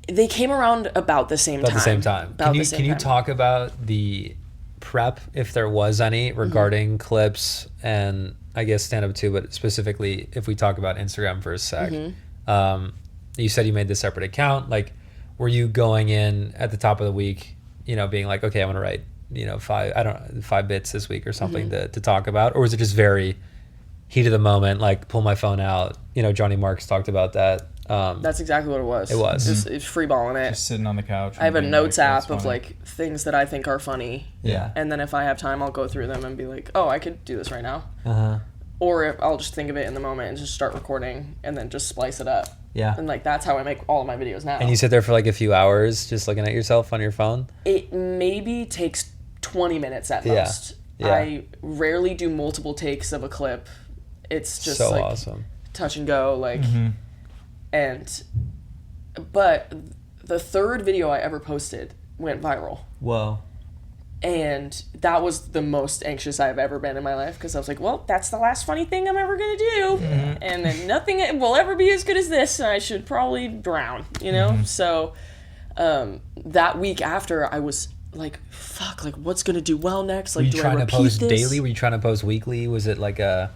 they came around about the same about time. the same time. About Can the same you time. talk about the prep, if there was any, regarding clips and I guess stand up too, but specifically if we talk about Instagram for a sec? You said you made this separate account. Like, were you going in at the top of the week, you know, being like, okay, I'm gonna write, you know, 5 bits this week or something to talk about, or was it just very heat of the moment, like pull my phone out? You know, Johnny Marks talked about that. That's exactly what it was. It was. It's freeballing it. Just sitting on the couch. I have a and being notes like, app "That's of funny." like things that I think are funny. Yeah. And then if I have time, I'll go through them and be like, oh, I could do this right now. Uh-huh. Or if I'll just think of it in the moment and just start recording and then just splice it up. Yeah. And like that's how I make all of my videos now. And you sit there for like a few hours just looking at yourself on your phone? It maybe takes 20 minutes at Yeah. most. Yeah. I rarely do multiple takes of a clip. It's just so like awesome. touch and go, like, but the third video I ever posted went viral. Whoa. And that was the most anxious I've ever been in my life because I was like, well, that's the last funny thing I'm ever going to do. And then nothing will ever be as good as this. And I should probably drown, you know? So that week after, I was like, fuck, like, what's going to do well next? Like, Were you do I trying to repeat post this? daily? Were you trying to post weekly? Was it like a...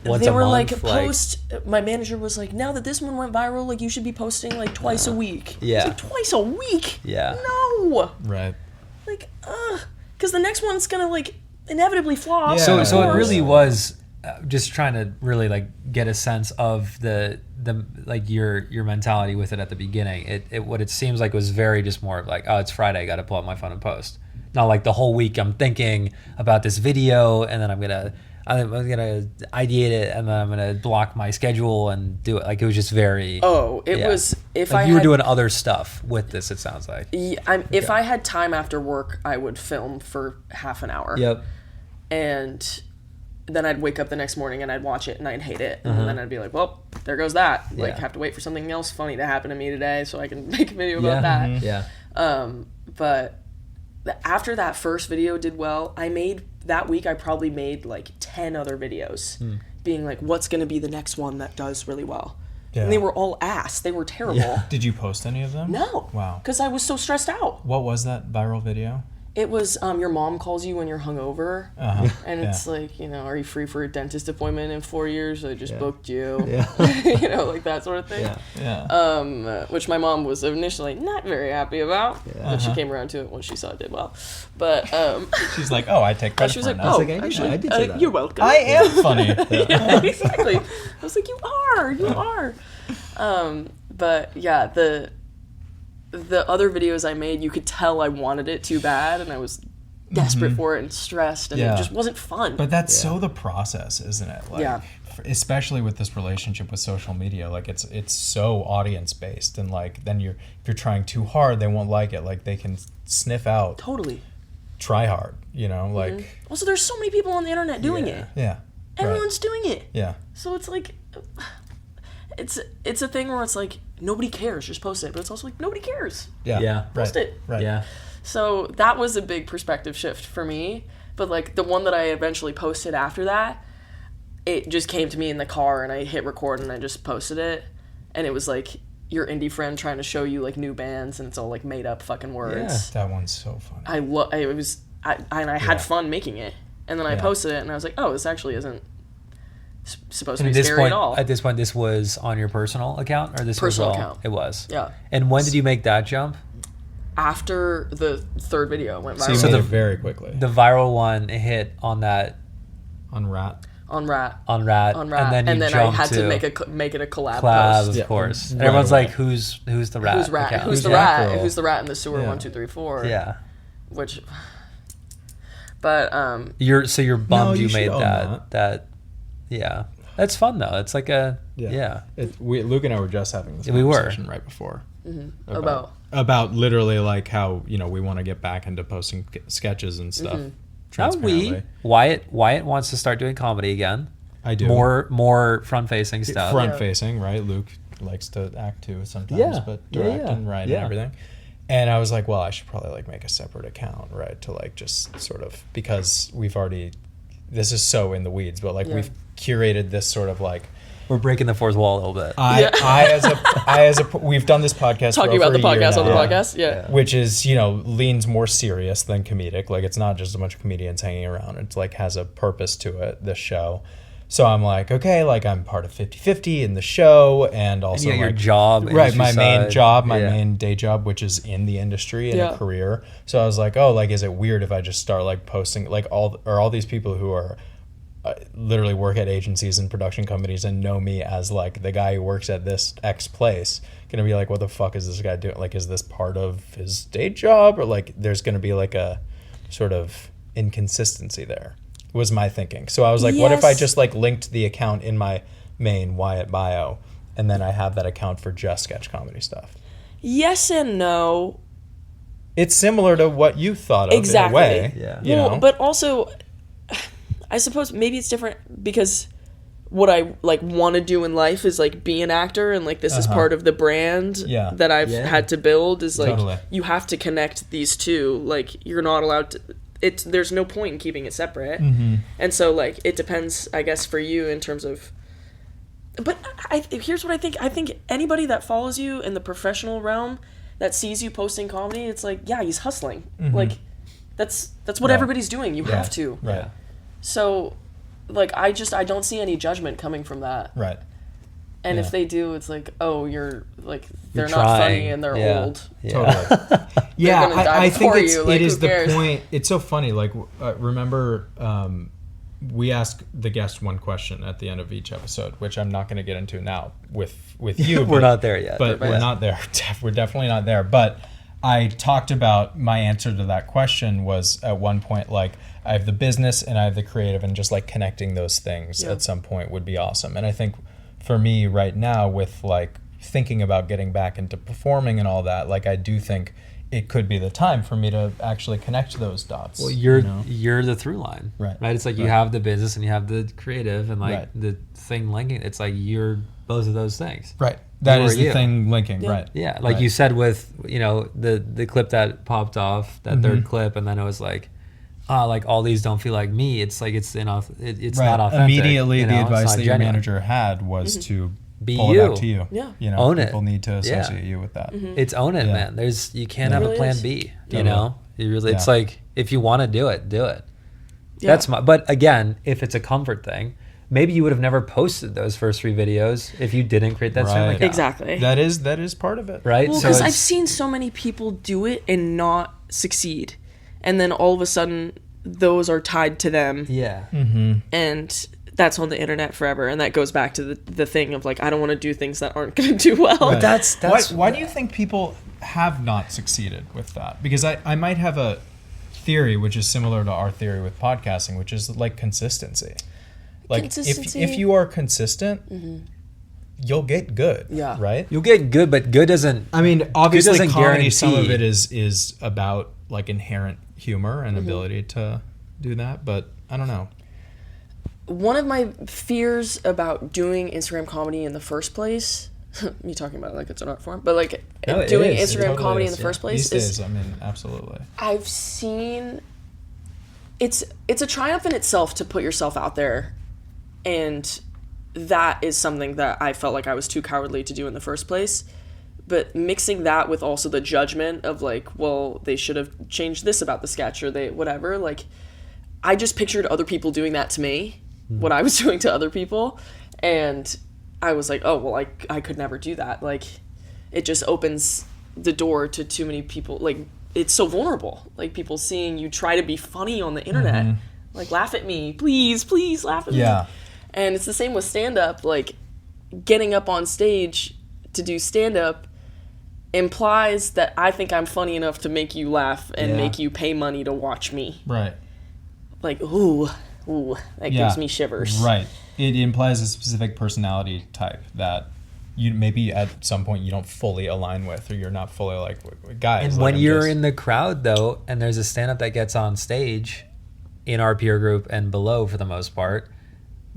Once They a were month, like, like- post. My manager was like, now that this one went viral, like, you should be posting like twice a week. Yeah. I was like, twice a week? Yeah. No. Right. Like, because the next one's gonna like inevitably flop. Yeah. So of it course. really was just trying to really like get a sense of the like your mentality with it at the beginning. It what it seems like was very just more of like, oh, it's Friday, I got to pull up my phone and post. Not like the whole week I'm thinking about this video and then I'm gonna ideate it and then I'm gonna block my schedule and do it. Like it was just very. Oh, it yeah. was if like I you were had, doing other stuff with this. It sounds like. if I had time after work, I would film for half an hour. Yep. And then I'd wake up the next morning and I'd watch it and I'd hate it. Uh-huh. And then I'd be like, well, there goes that. Like, Yeah. have to wait for something else funny to happen to me today so I can make a video about that. Yeah. But after that first video did well, that week I probably made like 10 other videos being like, what's going to be the next one that does really well? Yeah. And they were all ass. They were terrible. Did you post any of them? No. Wow. Because I was so stressed out. What was that viral video? It was your mom calls you when you're hungover. Uh-huh. And it's like, you know, are you free for a dentist appointment in 4 years? I just booked you. Yeah. You know, like that sort of thing. Yeah. Yeah. Which my mom was initially not very happy about. But she came around to it when she saw it did well. But She's like, oh, I take credit she was for like, it now. oh, like, I did say that. you're welcome. I am funny. Yeah, exactly. I was like, you are. But yeah, the other videos I made, you could tell I wanted it too bad, and I was desperate for it and stressed, and Yeah. it just wasn't fun. But that's so the process, isn't it? Like, Yeah. Especially with this relationship with social media, like it's so audience based, and like then if you're trying too hard, they won't like it. Like they can sniff out Totally. try hard, you know, like Also, there's so many people on the internet doing it. yeah, Everyone's doing it. yeah, So it's like, it's a thing where it's like, nobody cares, just post it. But it's also like, nobody cares. yeah, Yeah. right, Post it. right, Yeah. So that was a big perspective shift for me. But like the one that I eventually posted after that, it just came to me in the car and I hit record and I just posted it. And it was like your indie friend trying to show you like new bands and it's all like made up fucking words. That one's so funny. I had fun making it. And then I posted it and I was like, oh, this actually isn't supposed to And be scary at all. At this point, this was on your personal account, or this Personal was all, account. It was. Yeah. And when did you make that jump? After the third video went viral. So you So made the- it very quickly The viral one hit on that. on Rat. On Rat. On Rat. On Rat. And then I jump had to make it a collab of post. course. And Right everyone's away. like, who's the Rat? Who's Rat? account? Who's the Rat Rat? Girl? Who's the Rat in the sewer? Yeah. 1, 2, 3, 4. Yeah. Which, but You're bummed you you should made own that. Yeah. That's fun though. It's like a yeah. Luke and I were just having this We were. conversation right before. about literally like how we want to get back into posting sketches and stuff. Not we. Wyatt wants to start doing comedy again. I do More front facing stuff. front facing, right? Luke likes to act too sometimes, Yeah. but direct Yeah. and write Yeah. and everything. And I was like, well, I should probably like make a separate account, right? To like just sort of, because this is so in the weeds, but like we've curated this sort of like, We're breaking the fourth wall a little bit. we've done this podcast talking for about the over a year podcast on the now, podcast. Yeah. which is leans more serious than comedic. Like it's not just a bunch of comedians hanging around. It's like has a purpose to it, this show. So I'm like, okay, like I'm part of 50-50 in the show, and also your like job, right, industry my main side. job, my Yeah. main day job, which is in the industry and Yeah. a career. So I was like, oh, like is it weird if I just start like posting like all these people who are literally work at agencies and production companies and know me as like the guy who works at this X place, gonna be like, what the fuck is this guy doing? Like, is this part of his day job, or like there's gonna be like a sort of inconsistency there, was my thinking. So I was like, what if I Yes. just like linked the account in my main Wyatt bio, and then I have that account for just sketch comedy stuff? Yes and no. It's similar to what you thought of Exactly. in a way. Yeah. You know? But also, I suppose maybe it's different because what I like want to do in life is like be an actor, and like this is part of the brand Yeah. that I've Yeah. had to build. Is like Totally. you have to connect these two. Like you're not allowed to. There's no point in keeping it separate. And so like it depends, I guess, for you in terms of. But here's what I think. I think anybody that follows you in the professional realm that sees you posting comedy, it's like, yeah, he's hustling. Like that's what Right. everybody's doing. You have to. Right. So, like, I don't see any judgment coming from that. Right. And Yeah. if they do, it's like, oh, you're like, they're You're not funny trying. and they're Yeah. old. Yeah. Totally. Yeah, gonna die I think before you, like, it is who the cares? point. It's so funny. Like, remember, we ask the guest one question at the end of each episode, which I'm not going to get into now with you. We're not there yet. But we're not there. We're definitely not there. But I talked about my answer to that question was at one point, like, I have the business and I have the creative, and just like connecting those things at some point would be awesome. And I think for me right now, with like thinking about getting back into performing and all that, like I do think it could be the time for me to actually connect those dots. Well, you you're the through line, Right. Right. It's like you Right. have the business and you have the creative, and like Right. the thing linking. It's like you're both of those things, right. That You is are the you. thing linking, right? Yeah, like Right. you said with the clip that popped off, that third clip, and then it was like, like all these don't feel like me. It's like it's not authentic. Immediately, you know? the It's advice not that your genuine. manager had was to Be pull you. it back to you. Yeah. You know, Own it. people need to Yeah. associate you with that. It's own it, Yeah. man. You can't Yeah. have It a really plan is. B. You Totally. know, you really. It's Yeah. like if you want to do it, do it. Yeah. That's my. But again, if it's a comfort thing, maybe you would have never posted those first 3 videos if you didn't create that Instagram Right. account. Exactly. That is part of it. Right. Well, So because I've it's- seen so many people do it and not succeed. And then all of a sudden, those are tied to them. Yeah. And that's on the internet forever. And that goes back to the thing of like, I don't want to do things that aren't going to do well. Right. That's why do you think people have not succeeded with that? Because I might have a theory which is similar to our theory with podcasting, which is like consistency. Like Consistency. if you are consistent, you'll get good. Yeah. Right? You'll get good, but good doesn't. I mean, obviously doesn't comedy, some of guarantee- it is about like inherent humor and ability to do that, but I don't know. One of my fears about doing Instagram comedy in the first place, me talking about it like it's an art form, but like No, it doing is. It Instagram totally comedy is, in the yeah. first place These is days, I mean, absolutely. I've seen it's a triumph in itself to put yourself out there, and that is something that I felt like I was too cowardly to do in the first place. But mixing that with also the judgment of like, well, they should have changed this about the sketch, or they whatever, like I just pictured other people doing that to me, what I was doing to other people, and I was like, oh, well, I could never do that. Like, it just opens the door to too many people. Like, it's so vulnerable. Like, people seeing you try to be funny on the internet. Like, laugh at me. Please laugh at me. Yeah. And it's the same with stand-up. Like, getting up on stage to do stand-up implies that I think I'm funny enough to make you laugh and make you pay money to watch me. Right. Like, ooh, that gives me shivers. Right. It implies a specific personality type that you maybe at some point you don't fully align with, or you're not fully like, guys. And like, when you're in the crowd, though, and there's a stand-up that gets on stage in our peer group and below for the most part,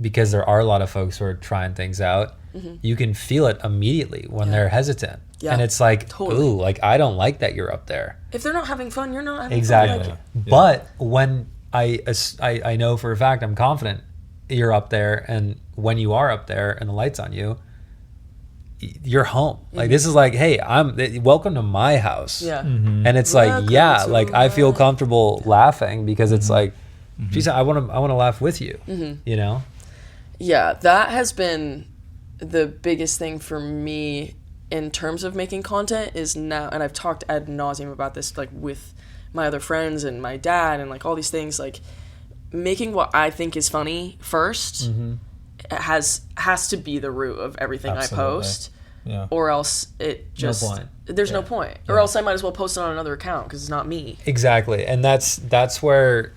because there are a lot of folks who are trying things out, you can feel it immediately when they're hesitant. Yeah. And it's like, ooh, like, I don't like that you're up there. If they're not having fun, you're not having exactly. fun. But when I know for a fact, I'm confident you're up there, and when you are up there and the light's on you, you're home. Like, this is like, hey, welcome to my house. Yeah. And it's like, like, I feel comfortable laughing because it's like, geez, I want to laugh with you, you know? Yeah, that has been the biggest thing for me in terms of making content is now, and I've talked ad nauseum about this, like, with my other friends and my dad and, like, all these things, like, making what I think is funny first has to be the root of everything I post. Yeah. Or else it just there's no point. Or else I might as well post it on another account because it's not me. Exactly. And that's where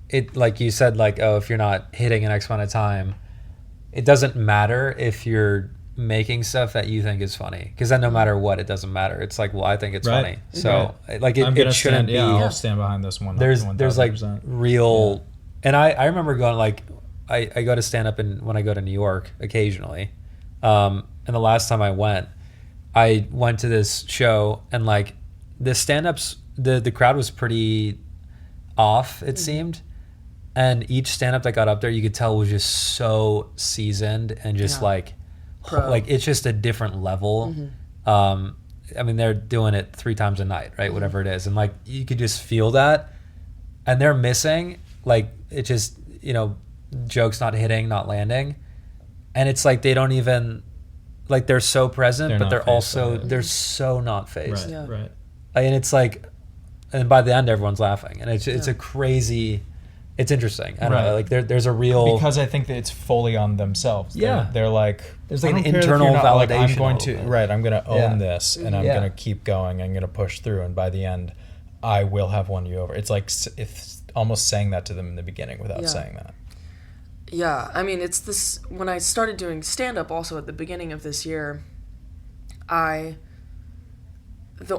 it, like you said, like, oh, if you're not hitting an X amount of time, it doesn't matter if you're making stuff that you think is funny, because then no matter what, it doesn't matter. It's like, well, I think it's funny, so like it shouldn't be. I'll stand behind this one. There's like real, and I remember going, like, I go to stand up when I go to New York occasionally, and the last time I went to this show, and like the stand-ups, the crowd was pretty off, it seemed. And each stand-up that got up there, you could tell was just so seasoned and just like it's just a different level. I mean, they're doing it 3 times a night, right? Whatever it is. And like, you could just feel that. And they're missing, like, it just, you know, jokes not hitting, not landing. And it's like, they don't even, like, they're so present, but they're also, they're so not phased. Right. And it's like, and by the end, everyone's laughing. And it's a crazy... It's interesting. I don't know. Like, there's a real, because I think that it's fully on themselves. They're like, there's like an internal validation. Like, I'm going to I'm going to own this, and I'm going to keep going. I'm going to push through, and by the end, I will have won you over. It's like, it's almost saying that to them in the beginning without saying that. Yeah, I mean, it's this. When I started doing stand up, also at the beginning of this year, the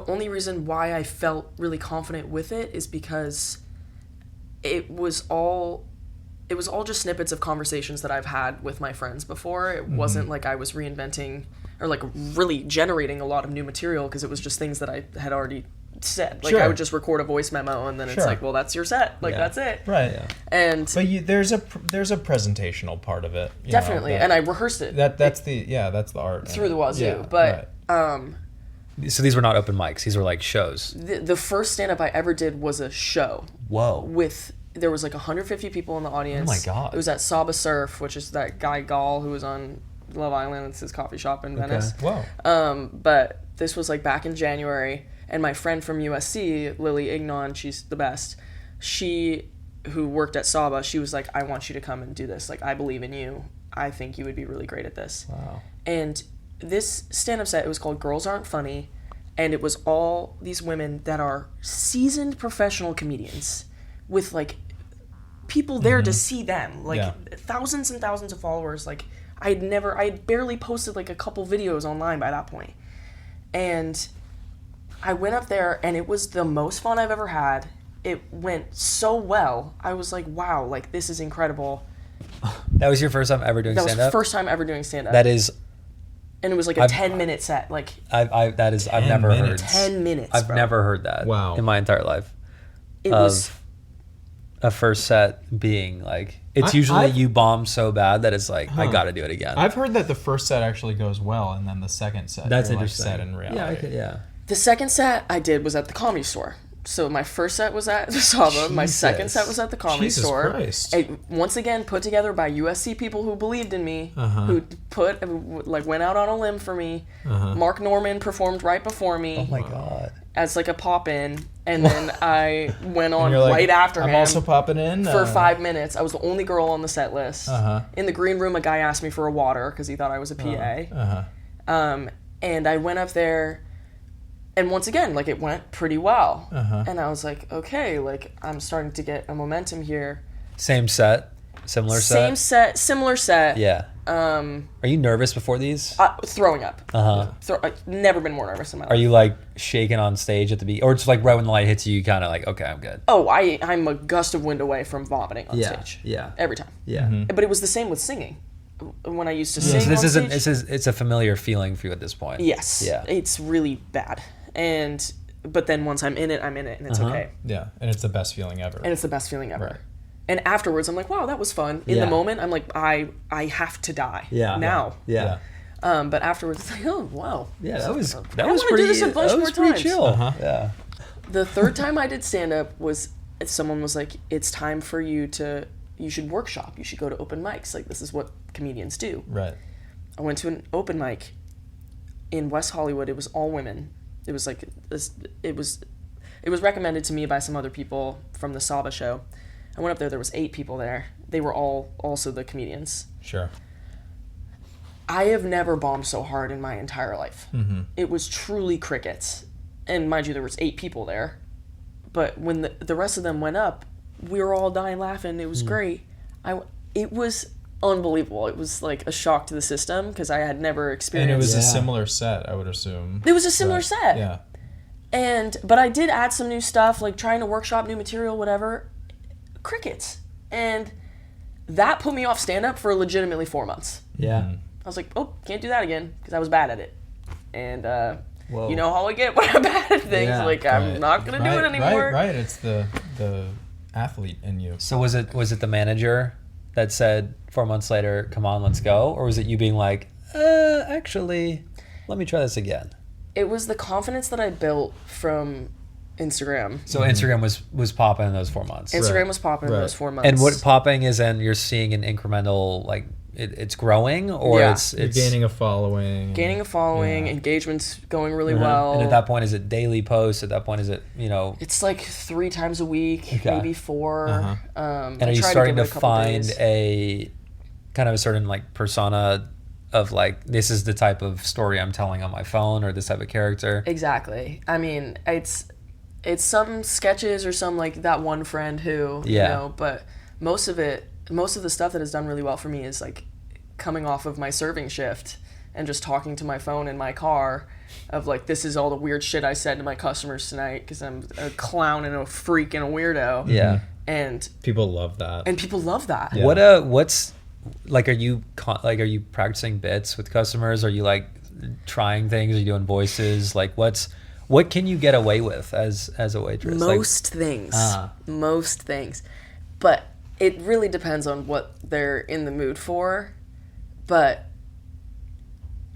only reason why I felt really confident with it is because it was all just snippets of conversations that I've had with my friends before. It wasn't like I was reinventing or like really generating a lot of new material, because it was just things that I had already said. Like, I would just record a voice memo, and then it's like, well, that's your set. Like, that's it. Right. Yeah. And but there's a presentational part of it. Definitely. And I rehearsed it. That's the art. Through the wazoo. But so these were not open mics. These were like shows. The first stand-up I ever did was a show. Whoa. There was like 150 people in the audience. Oh my God. It was at Saba Surf, which is that guy Gall who was on Love Island. It's his coffee shop in Venice. Wow. But this was like back in January, and my friend from USC, Lily Ignon, she's the best. She, who worked at Saba, she was like, I want you to come and do this. Like, I believe in you. I think you would be really great at this. Wow. And this stand-up set, it was called Girls Aren't Funny, and it was all these women that are seasoned professional comedians with like people there to see them, like thousands and thousands of followers. Like, I had barely posted like a couple videos online by that point. And I went up there, and it was the most fun I've ever had. It went so well. I was like, wow, like, this is incredible. That was your first time ever doing stand-up? That was the first time ever doing stand-up. That is... And it was like a 10-minute set. Like, I've never heard... 10 minutes, I've never heard that in my entire life. It was... A first set being like, it's usually you bomb so bad that it's like, I gotta do it again. I've heard that the first set actually goes well, and then the second set, that's interesting. Like set in reality. Yeah. The second set I did was at the Comedy Store, So my first set was at the Saba. My second set was at the Comedy Jesus Store. Christ. Once again, put together by USC people who believed in me, who went out on a limb for me. Mark Norman performed right before me. Oh my God. As like a pop-in, and then I went on You're like, right after I'm him. also popping in For 5 minutes. I was the only girl on the set list. Uh-huh. In the green room, a guy asked me for a water because he thought I was a PA. And I went up there, and once again, like, it went pretty well. And I was like, okay, like, I'm starting to get a momentum here. Same set? Similar set? Same set, similar set. Yeah. Are you nervous before these? Throwing up. I've never been more nervous in my life. Are you like shaking on stage at the beat, or it's like right when the light hits you, you kind of like, okay, I'm good? Oh, I'm a gust of wind away from vomiting on stage. Yeah. Every time. Yeah. But it was the same with singing. When I used to sing So this on isn't. stage, It's a familiar feeling for you at this point. yes. Yeah. It's really bad. But then once I'm in it, and it's okay. Yeah, and it's the best feeling ever. And it's the best feeling ever. Right. And afterwards, I'm like, wow, that was fun. In the moment, I'm like, I have to die. Yeah. Now. Yeah. But afterwards, it's like, oh, wow. Yeah, that was I pretty. wanna do this a bunch that was more pretty times. chill. Yeah. The third time I did stand-up was, someone was like, it's time for you should workshop. You should go to open mics. Like, this is what comedians do. Right. I went to an open mic in West Hollywood. It was all women. It was like this. It was recommended to me by some other people from the Saba show. I went up there. There was 8 people there. They were all also the comedians. Sure. I have never bombed so hard in my entire life. It was truly crickets. And mind you, there was 8 people there. But when the rest of them went up, we were all dying laughing. It was great. It was unbelievable. It was like a shock to the system because I had never experienced. And it was a similar set, I would assume. It was a similar set. Yeah. But I did add some new stuff, like trying to workshop new material, whatever. Crickets. And that put me off stand-up for legitimately 4 months. Yeah. I was like, oh, can't do that again because I was bad at it. And you know how I get when I'm bad at things. Yeah, like, I'm not going to do it anymore. Right. It's the athlete in you. So was it the manager that said 4 months later, come on, let's go? Or was it you being like, actually, let me try this again? It was the confidence that I built from Instagram. So Instagram was popping in those 4 months. Instagram was popping in those 4 months. And what popping is in, you're seeing an incremental, like, it's growing, or Yeah. it's Gaining a following. Engagement's going really well. And at that point, is it daily posts? At that point, is it, It's like 3 times a week, maybe 4. and are you starting to find a kind of a certain like persona of like, this is the type of story I'm telling on my phone, or this type of character? Exactly. I mean, it's some sketches or some like that one friend who, but most of the stuff that has done really well for me is like coming off of my serving shift and just talking to my phone in my car of like, this is all the weird shit I said to my customers tonight because I'm a clown and a freak and a weirdo. Yeah. And people love that. And people love that. Yeah. What's like, are you practicing bits with customers? Are you like trying things? Are you doing voices? Like, what can you get away with as a waitress? Most things. But it really depends on what they're in the mood for. But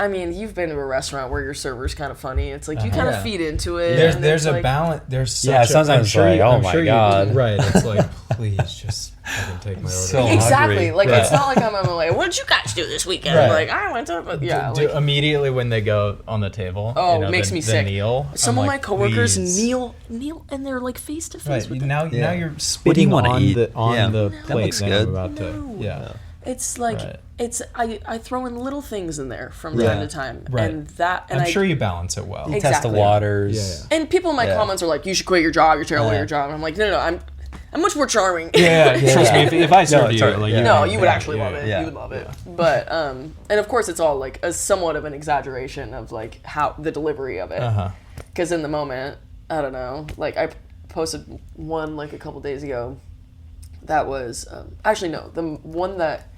I mean, you've been to a restaurant where your server's kind of funny. It's like you kind of feed into it. There's a like, balance. There's such sometimes I'm sure like, you, oh I'm my sure God. Right. It's like, please just fucking take my order. So exactly. hungry. Like it's not like I'm like, what did you guys do this weekend? Right. Like I went to Do immediately when they go on the table. Oh, it makes me sick. Kneel. Some I'm of like, my coworkers please. kneel, and they're like face to face Right. with Now you're What do you spitting wanna on eat? the That plate looks that good. I'm about to. Yeah. It's like Right. I throw in little things in there from time to time, Right. and I'm sure you balance it well. You test the Exactly. waters. Yeah. And people in my comments are like, "You should quit your job. You're terrible at your job." And I'm like, "No, I'm much more charming." Yeah. Trust me. If I served you, totally. like, Yeah. No, you would actually love it. yeah. You would love it. But and of course, it's all like a somewhat of an exaggeration of like how the delivery of it. Because in the moment, I don't know. Like I posted one like a couple days ago. That was actually no, the one that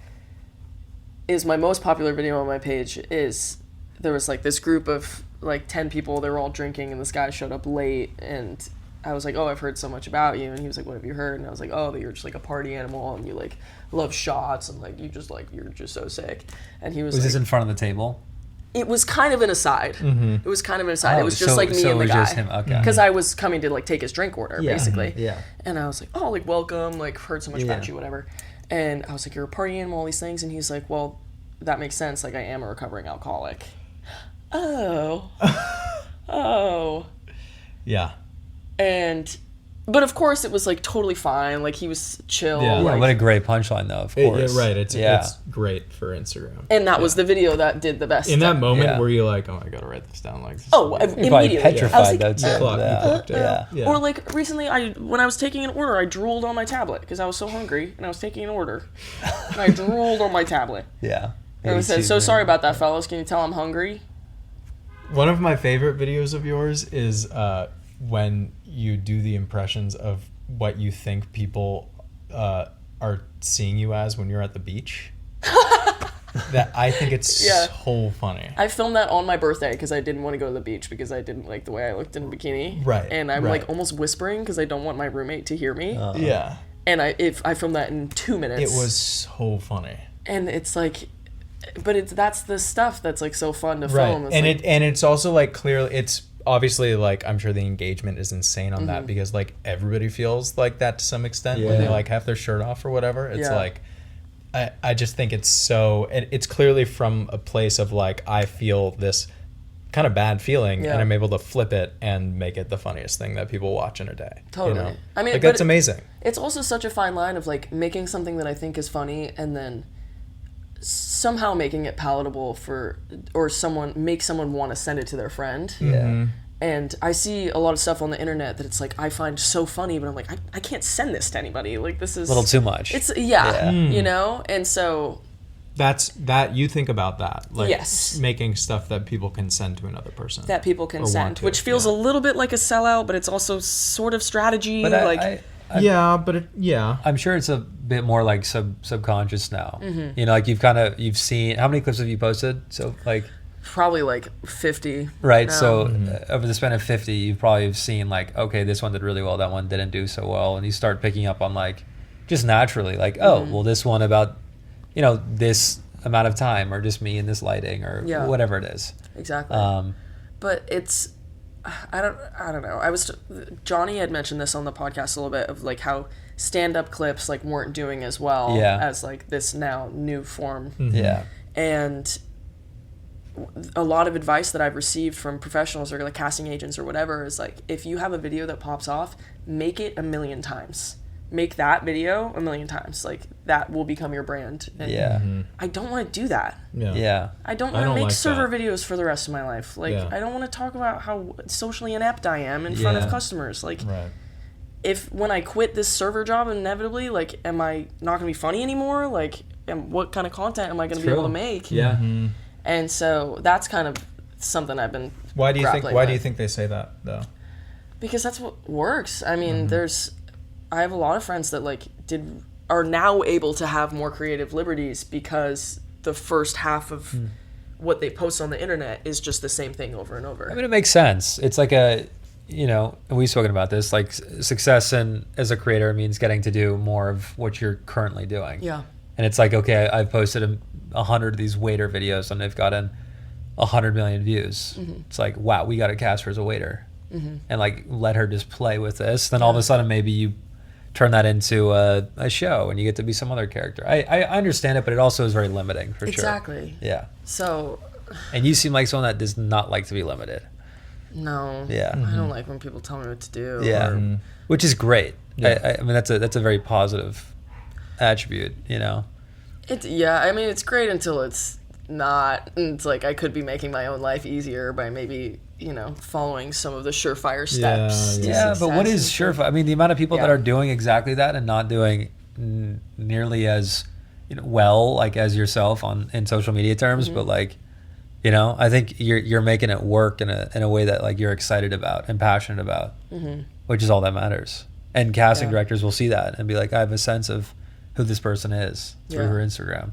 is my most popular video on my page is there was like this group of like 10 people. They were all drinking, and this guy showed up late, and I was like, "Oh, I've heard so much about you." And he was like, "What have you heard?" And I was like, "Oh, that you're just like a party animal, and you like love shots, and like you're just so sick." And he was Was like, this in front of the table? It was kind of an aside. It was kind of an aside. Oh, it was just so- like me so and it the was just guy. him, okay. Because I was coming to like take his drink order, basically. Yeah. And I was like, oh, like welcome, like heard so much about you, whatever. And I was like, you're a party animal, all these things. And he's like, well, that makes sense. Like I am a recovering alcoholic. Oh. Oh. Yeah. But of course it was like totally fine. Like he was chill. Yeah. Yeah, like, what a great punchline, though, of course. Right. It's great for Instagram. and that was the video that did the best. In that moment Yeah. where you're like, oh, I gotta write this down. Like, this is Oh, amazing. You're probably immediately. petrified, I was like, though, too. You clocked it. Yeah. Or like recently, when I was taking an order, I drooled on my tablet because I was so hungry and I was taking an order. And I drooled on my tablet. Yeah. And I said, so sorry about that, fellas. Can you tell I'm hungry? One of my favorite videos of yours is when you do the impressions of what you think people are seeing you as when you're at the beach. That I think it's so funny. I filmed that on my birthday because I didn't want to go to the beach because I didn't like the way I looked in a bikini. Right, And I'm right. like almost whispering because I don't want my roommate to hear me. Yeah. And I filmed that in 2 minutes. It was so funny. And it's like, but that's the stuff that's like so fun to Right. film. It's And like, it's also like clearly it's obviously like I'm sure the engagement is insane on that because like everybody feels like that to some extent when they like have their shirt off or whatever. It's like I just think it's so it's clearly from a place of like I feel this kind of bad feeling and I'm able to flip it and make it the funniest thing that people watch in a day. Totally. You know? I mean, like but that's amazing. It's also such a fine line of like making something that I think is funny and then somehow making it palatable or make someone want to send it to their friend. Yeah. And I see a lot of stuff on the internet that it's like I find so funny, but I'm like I can't send this to anybody. Like this is A little too much. It's you know, and so That's you think about that, like Yes. making stuff that people can send to another person. that people can Or want send, to, which feels a little bit like a sellout, but it's also sort of strategy. But like I'm sure it's a bit more like subconscious now. You know, like you've seen, how many clips have you posted? So like probably like 50. right. now. So over the span of 50, you've probably seen like, okay, this one did really well, that one didn't do so well, and you start picking up on like just naturally like, oh, well, this one about this amount of time or just me in this lighting or whatever it is. Exactly. But it's I don't know. Johnny had mentioned this on the podcast a little bit of like how stand-up clips like weren't doing as well as like this now new form. Yeah. And a lot of advice that I've received from professionals or like casting agents or whatever is like, if you have a video that pops off, make it 1,000,000 times. Make that video 1,000,000 times. Like that will become your brand. And I don't want to do that. Yeah. I don't want to make like server that. videos for the rest of my life. Like I don't want to talk about how socially inept I am in front of customers. Like if when I quit this server job inevitably, like am I not going to be funny anymore? Like what kind of content am I going to be able to make? Yeah. And so that's kind of something I've been Why do you grappling think they say that though? Because that's what works. I mean, I have a lot of friends that like are now able to have more creative liberties because the first half of what they post on the internet is just the same thing over and over. I mean, it makes sense. It's like and we've spoken about this, like success as a creator means getting to do more of what you're currently doing. Yeah. And it's like, okay, I've posted 100 of these waiter videos and they've gotten 100 million views. It's like, wow, we got a cast her as a waiter. And like, let her just play with this. Then all of a sudden, maybe you turn that into a show and you get to be some other character. I understand it, but it also is very limiting for sure. Exactly. Yeah. So. And you seem like someone that does not like to be limited. No. Yeah. I don't like when people tell me what to do. Yeah. Which is great. I mean, that's a very positive attribute, I mean, it's great until it's not. And it's like I could be making my own life easier by maybe, following some of the surefire steps. Yeah, but what is surefire? I mean, the amount of people that are doing exactly that and not doing nearly as well, like as yourself in social media terms, but like, I think you're making it work in a way that like you're excited about and passionate about, which is all that matters. And casting directors will see that and be like, I have a sense of who this person is through her Instagram.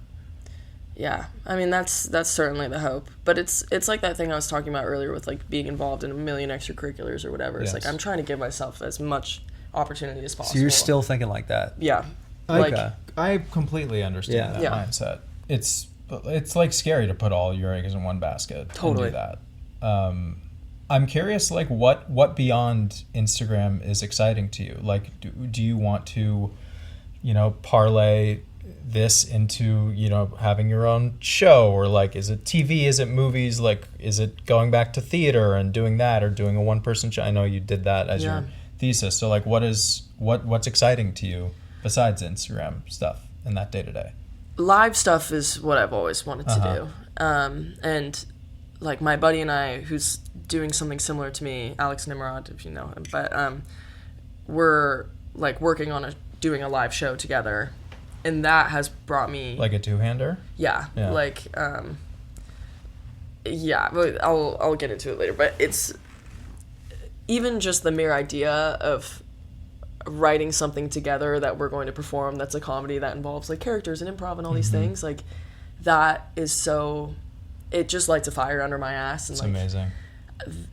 Yeah, I mean that's certainly the hope, but it's like that thing I was talking about earlier with like being involved in 1,000,000 extracurriculars or whatever. It's like I'm trying to give myself as much opportunity as possible. So you're still thinking like that? Yeah, I completely understand that mindset. It's it's like scary to put all your eggs in one basket. Totally. And do that. I'm curious, like, what beyond Instagram is exciting to you? Like, do you want to, parlay this into, having your own show, or like, is it TV? Is it movies? Like, is it going back to theater and doing that, or doing a one-person show? I know you did that as your thesis. So like, what's exciting to you besides Instagram stuff in that day-to-day? Live stuff is what I've always wanted to do. And like my buddy and I, who's doing something similar to me, Alex Nimrod, if you know him, but we're like working on doing a live show together, and that has brought me Like a two-hander? yeah. Like but I'll get into it later, but it's even just the mere idea of writing something together that we're going to perform that's a comedy that involves like characters and improv and all these things, like that is so, it just lights a fire under my ass. And It's like, amazing.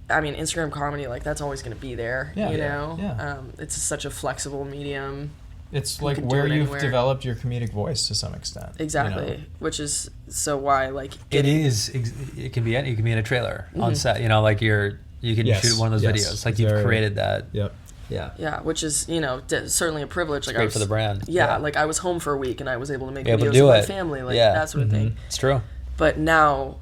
I mean, Instagram comedy, like that's always going to be there, Yeah, you yeah, know? yeah. It's such a flexible medium. It's like can do where it you've anywhere. developed your comedic voice to some extent. Exactly. Which is so why like It can be in a trailer on set. Like you can Yes, shoot one of those yes, videos. Like it's you've very- created that. Yep. Yeah. yeah, which is, certainly a privilege. Like Great for the brand. Yeah, like I was home for a week and I was able to make Able to videos do with my it. family, like Yeah. that sort of thing. It's true. But now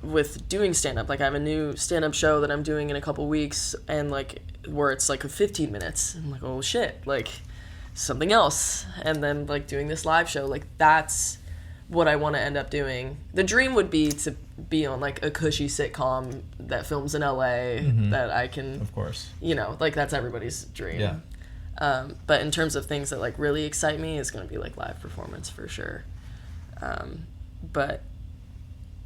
with doing stand-up, like I have a new stand-up show that I'm doing in a couple weeks, and like where it's like 15 minutes. I'm like, oh shit, like something else. And then like doing this live show, like that's what I want to end up doing. The dream would be to be on like a cushy sitcom that films in LA that I can, Of course. like that's everybody's dream. Yeah. But in terms of things that like really excite me, is going to be like live performance for sure. But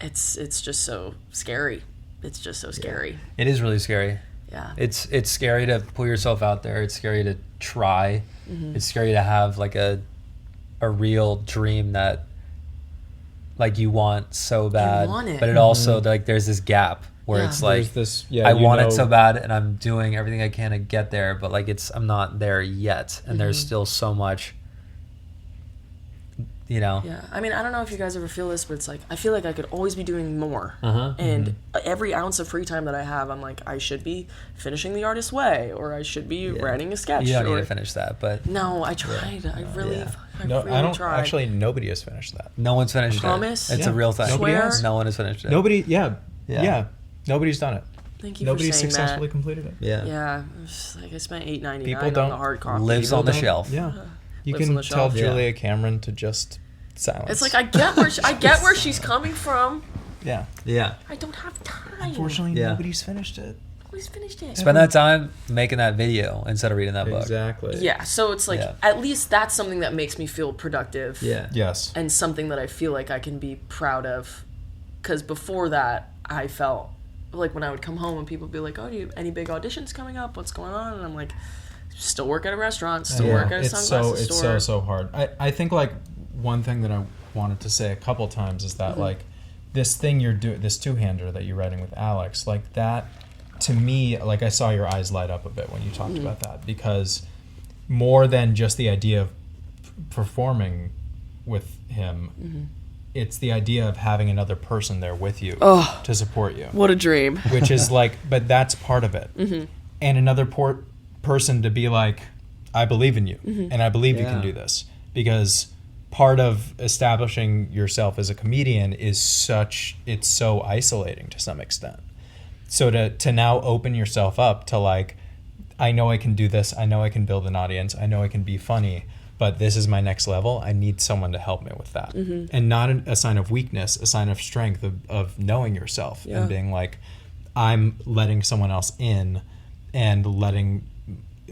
it's just so scary. It's just so scary. It is really scary. Yeah. It's scary to put yourself out there. It's scary to try. It's scary to have like a real dream that like you want so bad. want it. But it also like there's this gap where Yeah. it's like There's this, I want it so bad and I'm doing everything I can to get there, but like I'm not there yet, and there's still so much. Yeah, I mean, I don't know if you guys ever feel this, but it's like I feel like I could always be doing more. And every ounce of free time that I have, I'm like, I should be finishing The Artist's Way, or I should be writing a sketch. You don't need or, to finish that, but No, I tried. I really, I No, really I don't. tried. Actually, nobody has finished that. no one's finished Promise? it. It's Yeah. a real thing. Nobody Swear? has. No one has finished it. Nobody. Yeah. Yeah. Nobody's done it. Thank you Nobody's for saying successfully that. completed it. Yeah. Yeah, it was like I spent $8.99 People on don't the hard copy. Lives on the Don't- shelf. Yeah. You Lives on can the tell shelf. Yeah. Julia Cameron to just silence. It's like I get where she's coming from. yeah. Yeah. I don't have time. Unfortunately, Yeah. nobody's finished it. Nobody's finished it. Spend that time making that video instead of reading that book. Exactly. Yeah, so it's like Yeah. at least that's something that makes me feel productive. Yeah. Yes. And something that I feel like I can be proud of. Because before that, I felt like when I would come home and people would be like, oh, do you have any big auditions coming up? What's going on? And I'm like, still work at a restaurant, still work at a sunglasses store. It's so hard. I think like one thing that I wanted to say a couple times is that like this thing you're doing, this two-hander that you're writing with Alex, like that to me, like I saw your eyes light up a bit when you talked about that, because more than just the idea of performing with him, it's the idea of having another person there with you to support you. What a dream. Which is like, but that's part of it. And another person to be like, I believe in you, and I believe you can do this. Because part of establishing yourself as a comedian is it's so isolating to some extent. So to now open yourself up to like, I know I can do this, I know I can build an audience, I know I can be funny, but this is my next level. I need someone to help me with that. And not a sign of weakness, a sign of strength, of knowing yourself and being like, I'm letting someone else in and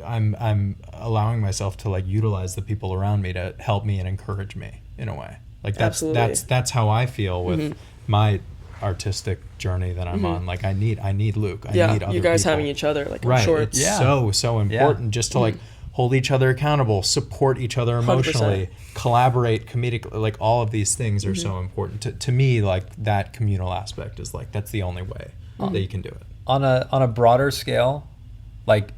I'm allowing myself to like utilize the people around me to help me and encourage me in a way. Like that's how I feel with my artistic journey that I'm on. Like I need Luke. I need other you guys people. having each other, like Right. shorts. It's so important just to like hold each other accountable, support each other emotionally, 100%. collaborate comedically. Like all of these things are so important. To me, like that communal aspect is like, that's the only way that you can do it. On a broader scale, like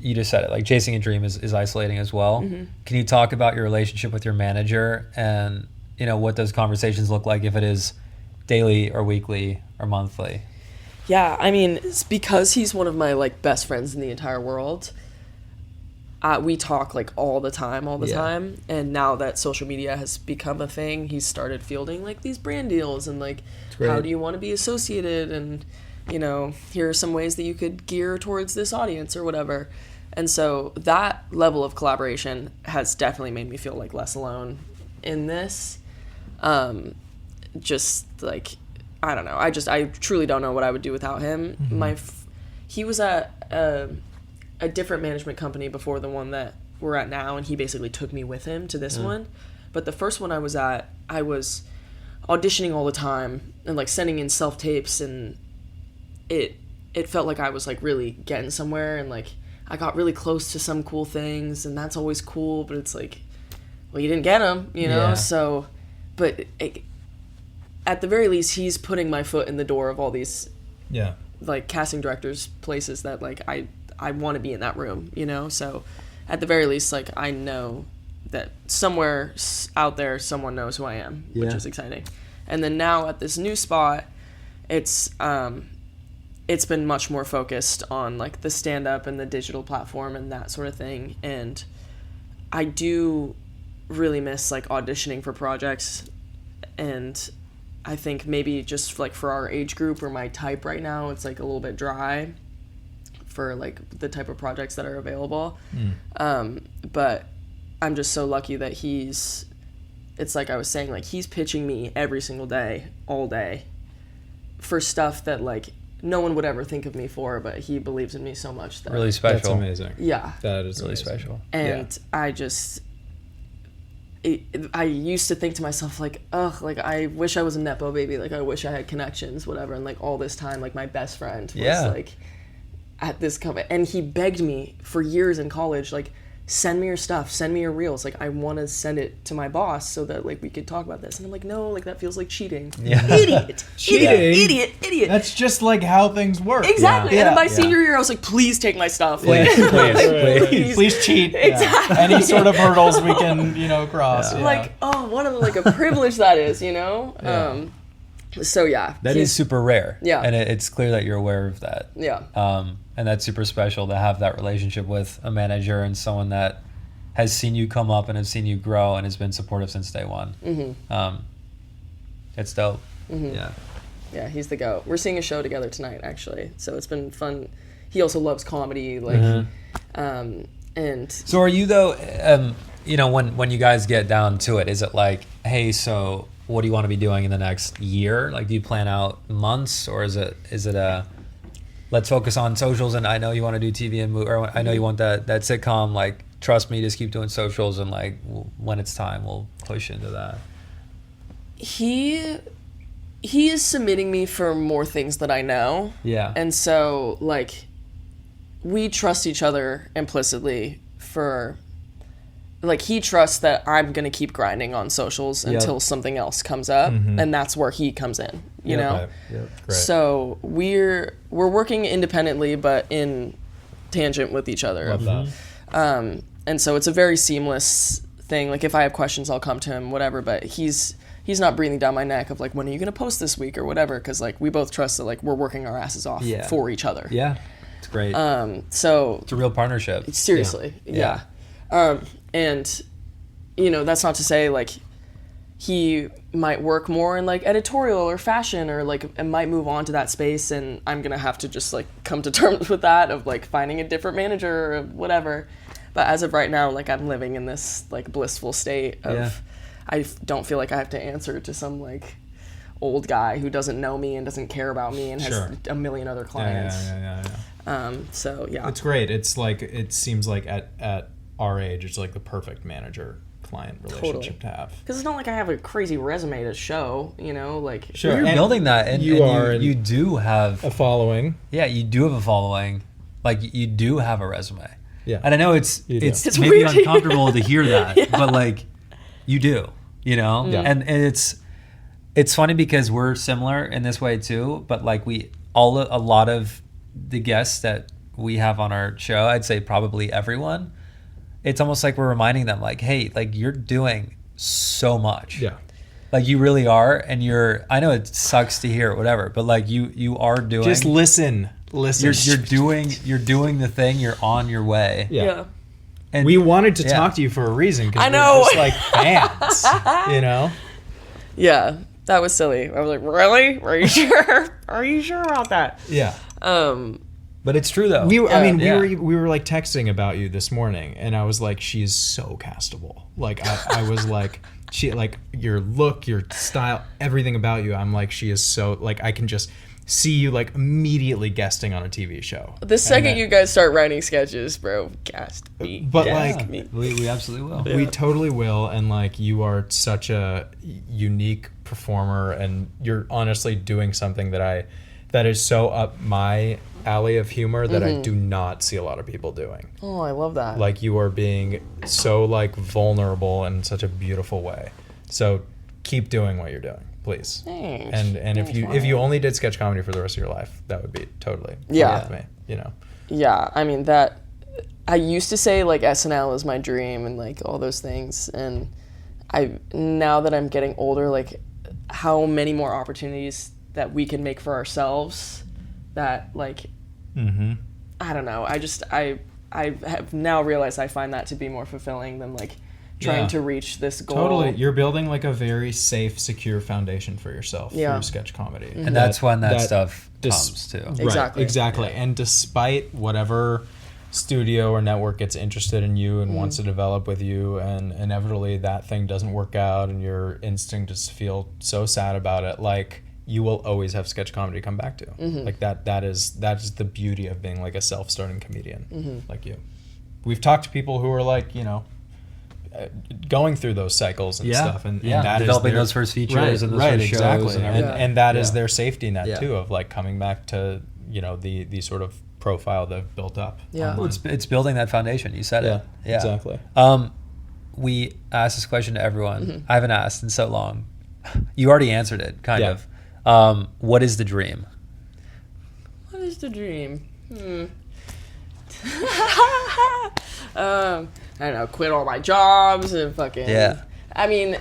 you just said it, like chasing a dream is isolating as well. Can you talk about your relationship with your manager and what those conversations look like, if it is daily or weekly or monthly. Yeah, I mean, it's because he's one of my like best friends in the entire world. We talk like all the time, and now that social media has become a thing, he's started fielding like these brand deals and like, how do you want to be associated, and here are some ways that you could gear towards this audience or whatever. And so that level of collaboration has definitely made me feel like less alone in this. Just like, I don't know, I truly don't know what I would do without him. He was at a different management company before the one that we're at now, and he basically took me with him to this one. But the first one I was at, I was auditioning all the time and like sending in self-tapes, and it felt like I was like really getting somewhere, and like I got really close to some cool things, and that's always cool, but it's like, well, you didn't get them, so, but at the very least, he's putting my foot in the door of all these like casting directors places that like I want to be in that room, so at the very least, like, I know that somewhere out there someone knows who I am, which is exciting. And then now at this new spot, it's been much more focused on like the stand-up and the digital platform and that sort of thing, and I do really miss like auditioning for projects, and I think maybe just like for our age group or my type right now, it's like a little bit dry for like the type of projects that are available. But I'm just so lucky that it's like I was saying, like he's pitching me every single day, all day, for stuff that like no one would ever think of me for, but he believes in me so much that Really special. That's amazing. Yeah. That is Really amazing. special. And I used to think to myself, like, ugh, like, I wish I was a Nepo baby. Like, I wish I had connections, whatever. And, like, all this time, like, my best friend was, like, at this company. And he begged me for years in college, like, send me your stuff, send me your reels. Like, I want to send it to my boss so that, like, we could talk about this. And I'm like, no, like, that feels like cheating. Idiot. Idiot. That's just like how things work. Exactly. And in my senior year, I was like, please take my stuff. Please, please. Please cheat. Exactly. Any sort of hurdles we can, cross. Like, oh, what a privilege that is, So yeah, that is super rare. Yeah, and it's clear that you're aware of that. Yeah. And that's super special to have that relationship with a manager and someone that has seen you come up and has seen you grow and has been supportive since day one. It's dope. Yeah, he's the GOAT. We're seeing a show together tonight, actually, so it's been fun. He also loves comedy, like, and so are you though? When you guys get down to it, is it like, hey, so what do you want to be doing in the next year? Like, do you plan out months, or is it a let's focus on socials, and I know you want to do TV and or I know you want that sitcom, like, trust me, just keep doing socials, and like when it's time, we'll push into that. He is submitting me for more things that I know. Yeah. And so, like, we trust each other implicitly for, like, he trusts that I'm going to keep grinding on socials until something else comes up, and that's where he comes in, you know? Great. So we're working independendly, but in tangent with each other. Love that. And so it's a very seamless thing. Like, if I have questions, I'll come to him, whatever, but he's not breathing down my neck of, like, when are you going to post this week or whatever, because, like, we both trust that, like, we're working our asses off for each other. Yeah, it's great. So it's a real partnership. Seriously, yeah. And, that's not to say, like, he might work more in, like, editorial or fashion, or, like, it might move on to that space, and I'm going to have to just, like, come to terms with that of, like, finding a different manager or whatever. But as of right now, like, I'm living in this, like, blissful state of I don't feel like I have to answer to some, like, old guy who doesn't know me and doesn't care about me and has a million other clients. So, yeah. It's great. It's like, it seems like at our age, it's like the perfect manager-client relationship to have. Because it's not like I have a crazy resume to show, like... Sure, you're building that, and you do have... a following. Yeah, you do have a following. Like, you do have a resume. Yeah. And I know it's maybe weird. uncomfortable to hear that, but, like, you do, Yeah. And it's funny because we're similar in this way too, but, like, a lot of the guests that we have on our show, I'd say probably everyone, it's almost like we're reminding them, like, hey, like, you're doing so much. Yeah. Like you really are, and I know it sucks to hear, whatever, but like you are doing. Just listen. You're doing the thing. You're on your way. Yeah. And We wanted to talk to you for a reason. I know. We're just like fans, you know? Yeah, that was silly. I was like, really? Are you sure? Are you sure about that? Yeah. But it's true though. We were like texting about you this morning, and I was like, she is so castable. Like I was like, she, like your look, your style, everything about you. I'm like, she is so, like, I can just see you like immediately guesting on a TV show. The second you guys start writing sketches, bro, cast me. But cast like, me. we absolutely will. we totally will, and like you are such a unique performer, and you're honestly doing something that is so up my alley of humor that I do not see a lot of people doing. Oh, I love that. Like you are being so like vulnerable in such a beautiful way. So keep doing what you're doing, please. Thanks. And if you only did sketch comedy for the rest of your life, that would be totally Yeah. fine with me, you know. Yeah, I mean that. I used to say like SNL is my dream and like all those things, and now that I'm getting older, like how many more opportunities that we can make for ourselves, that like, I don't know. I have now realized I find that to be more fulfilling than like trying to reach this goal. Totally. You're building like a very safe, secure foundation for yourself Yeah. through sketch comedy. And that's when that stuff comes too. Exactly. Right, exactly. Yeah. And despite whatever studio or network gets interested in you and wants to develop with you, and inevitably that thing doesn't work out and your instinct is to feel so sad about it, like you will always have sketch comedy to come back to. Like that is the beauty of being like a self-starting comedian like you. We've talked to people who are like, you know, going through those cycles and stuff, and that developing is their, those first features and those first shows exactly, and everything. and that is their safety net Yeah. too, of like coming back to, you know, the sort of profile they've built up. Yeah. Well, it's building that foundation. You said it. Yeah, exactly. We asked this question to everyone. I haven't asked in so long. You already answered it, kind of. What is the dream? What is the dream? I don't know, quit all my jobs and fucking. Yeah. I mean,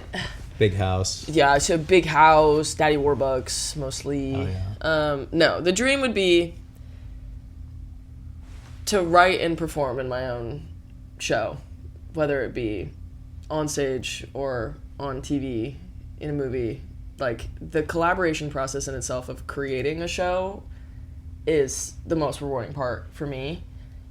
Big house. yeah, so big house, Daddy Warbucks mostly. Oh, yeah. No, the dream would be to write and perform in my own show, whether it be on stage or on TV, in a movie. Like, the collaboration process in itself of creating a show is the most rewarding part for me.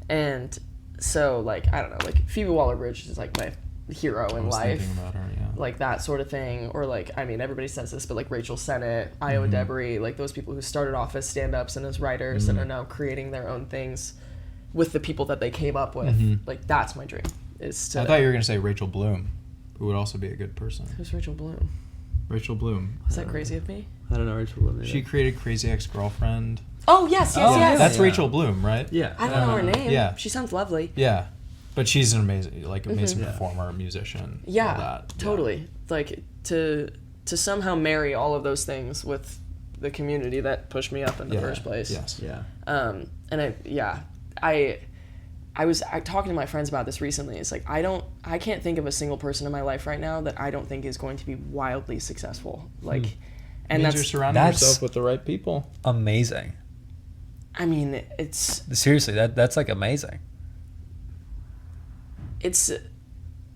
And so, like, I don't know, like, Phoebe Waller-Bridge is, like, my hero in life. Thinking about her, yeah. Like, that sort of thing. Or, like, I mean, everybody says this, but, like, Rachel Sennett, Iowa Debris, like, those people who started off as stand-ups and as writers and are now creating their own things with the people that they came up with. Like, that's my dream. Is to... I thought you were going to say Rachel Bloom, who would also be a good person. Who's Rachel Bloom? Rachel Bloom. Is that crazy of me? I don't know Rachel Bloom. She created Crazy Ex-Girlfriend. Oh, yes. That's Rachel Bloom, right? Yeah. I don't know her name. Yeah. She sounds lovely. Yeah. But she's an amazing performer, musician. Yeah, all that. totally. Like, to somehow marry all of those things with the community that pushed me up in the first place. Yes. Yeah. And I was talking to my friends about this recently. It's like, I can't think of a single person in my life right now that I don't think is going to be wildly successful. Like, and Means that's you're surrounding that's- yourself with the right people. Amazing. I mean, it's Seriously, that's like amazing.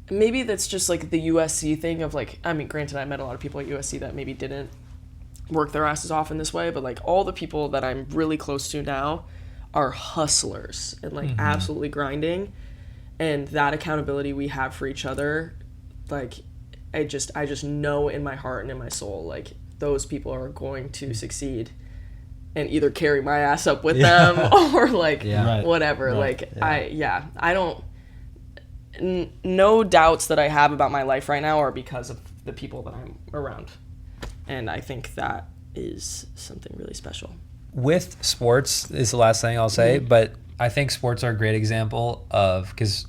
maybe that's just like the USC thing of like, I mean, granted, I met a lot of people at USC that maybe didn't work their asses off in this way, but like all the people that I'm really close to now are hustlers and like absolutely grinding, and that accountability we have for each other, like I just know in my heart and in my soul, like those people are going to succeed and either carry my ass up with them or like whatever. Right. Like I don't no doubts that I have about my life right now are because of the people that I'm around, and I think that is something really special. With sports is the last thing I'll say, but I think sports are a great example of, because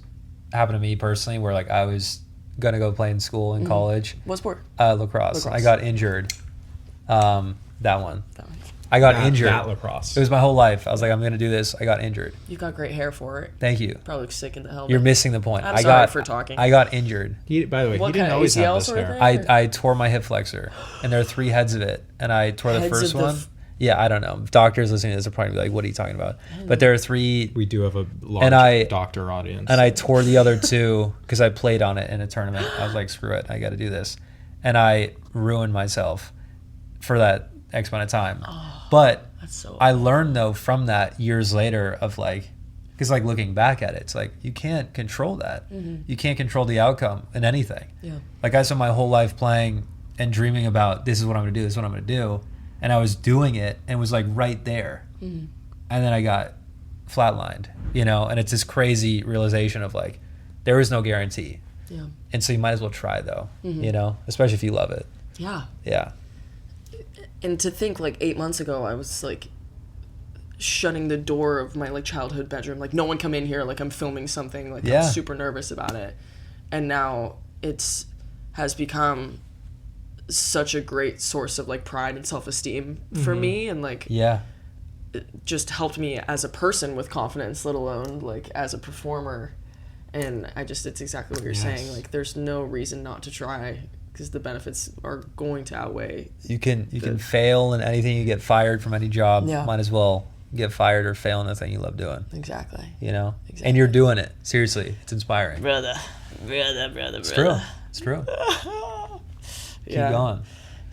it happened to me personally, where like I was gonna go play in school in college. What sport? Lacrosse. I got injured. That one. I got injured. That lacrosse. It was my whole life. I was like, I'm going to do this. I got injured. You got great hair for it. Thank you. Probably looks sick in the helmet. You're missing the point. I'm sorry for talking. I got injured. By the way, What he didn't kind of always have ACL this sort of hair. thing? I tore my hip flexor, and there are 3 heads of it, and I tore the Heads first of the one. Yeah, I don't know. Doctors listening to this will probably be like, "What are you talking about?" But there are 3, We do have a large doctor audience. and I tore the other 2 because I played on it in a tournament. I was like, "Screw it, I got to do this," and I ruined myself for that X amount of time. But That's so I learned though from that years later of like, because like looking back at it, it's like you can't control that. You can't control the outcome in anything. Yeah. Like I spent my whole life playing and dreaming about this is what I'm gonna do, this is what I'm gonna do, and I was doing it and was like right there, and then I got flatlined, you know. And it's this crazy realization of like, there is no guarantee, Yeah. and so you might as well try though, you know, especially if you love it. Yeah. Yeah. And to think like 8 months ago, I was like shutting the door of my like childhood bedroom, like no one come in here, like I'm filming something, like Yeah. I'm super nervous about it. And now has become such a great source of like pride and self-esteem for me, and like Yeah. it just helped me as a person with confidence, let alone like as a performer. And it's exactly what you're saying, like there's no reason not to try, because the benefits are going to outweigh. You can fail in anything. You get fired from any job. Yeah. Might as well get fired or fail in the thing you love doing. Exactly. You know? Exactly. And you're doing it. Seriously. It's inspiring. Brother. It's true. It's true. Keep going.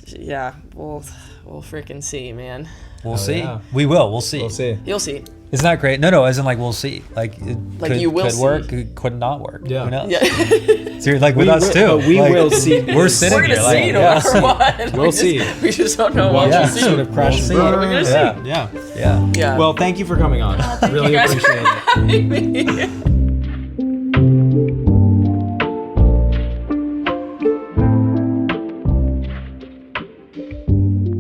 Yeah, we'll freaking see, man. We'll see. yeah. We will. We'll see. We'll see. You'll see. Isn't that great? No, as in like we'll see. Like it you will could see. work, it could not work. Yeah. Who knows? Yeah. So you're like with us too. But we Like, will see. We're sitting We're gonna here see like, no matter what. We'll see. We just don't know what Yeah. to see. Sort of crash and see. burn. We're gonna see. Yeah. Yeah. Yeah. Yeah. Well, thank you for coming on. Really you guys for appreciate it. having me.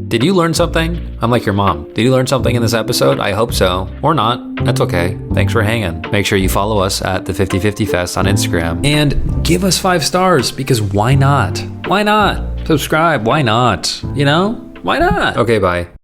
Did you learn something? I'm like your mom. Did you learn something in this episode? I hope so. Or not. That's okay. Thanks for hanging. Make sure you follow us at the 50/50 Fest on Instagram. And give us 5 stars, because why not? Why not? Subscribe. Why not? You know? Why not? Okay, bye.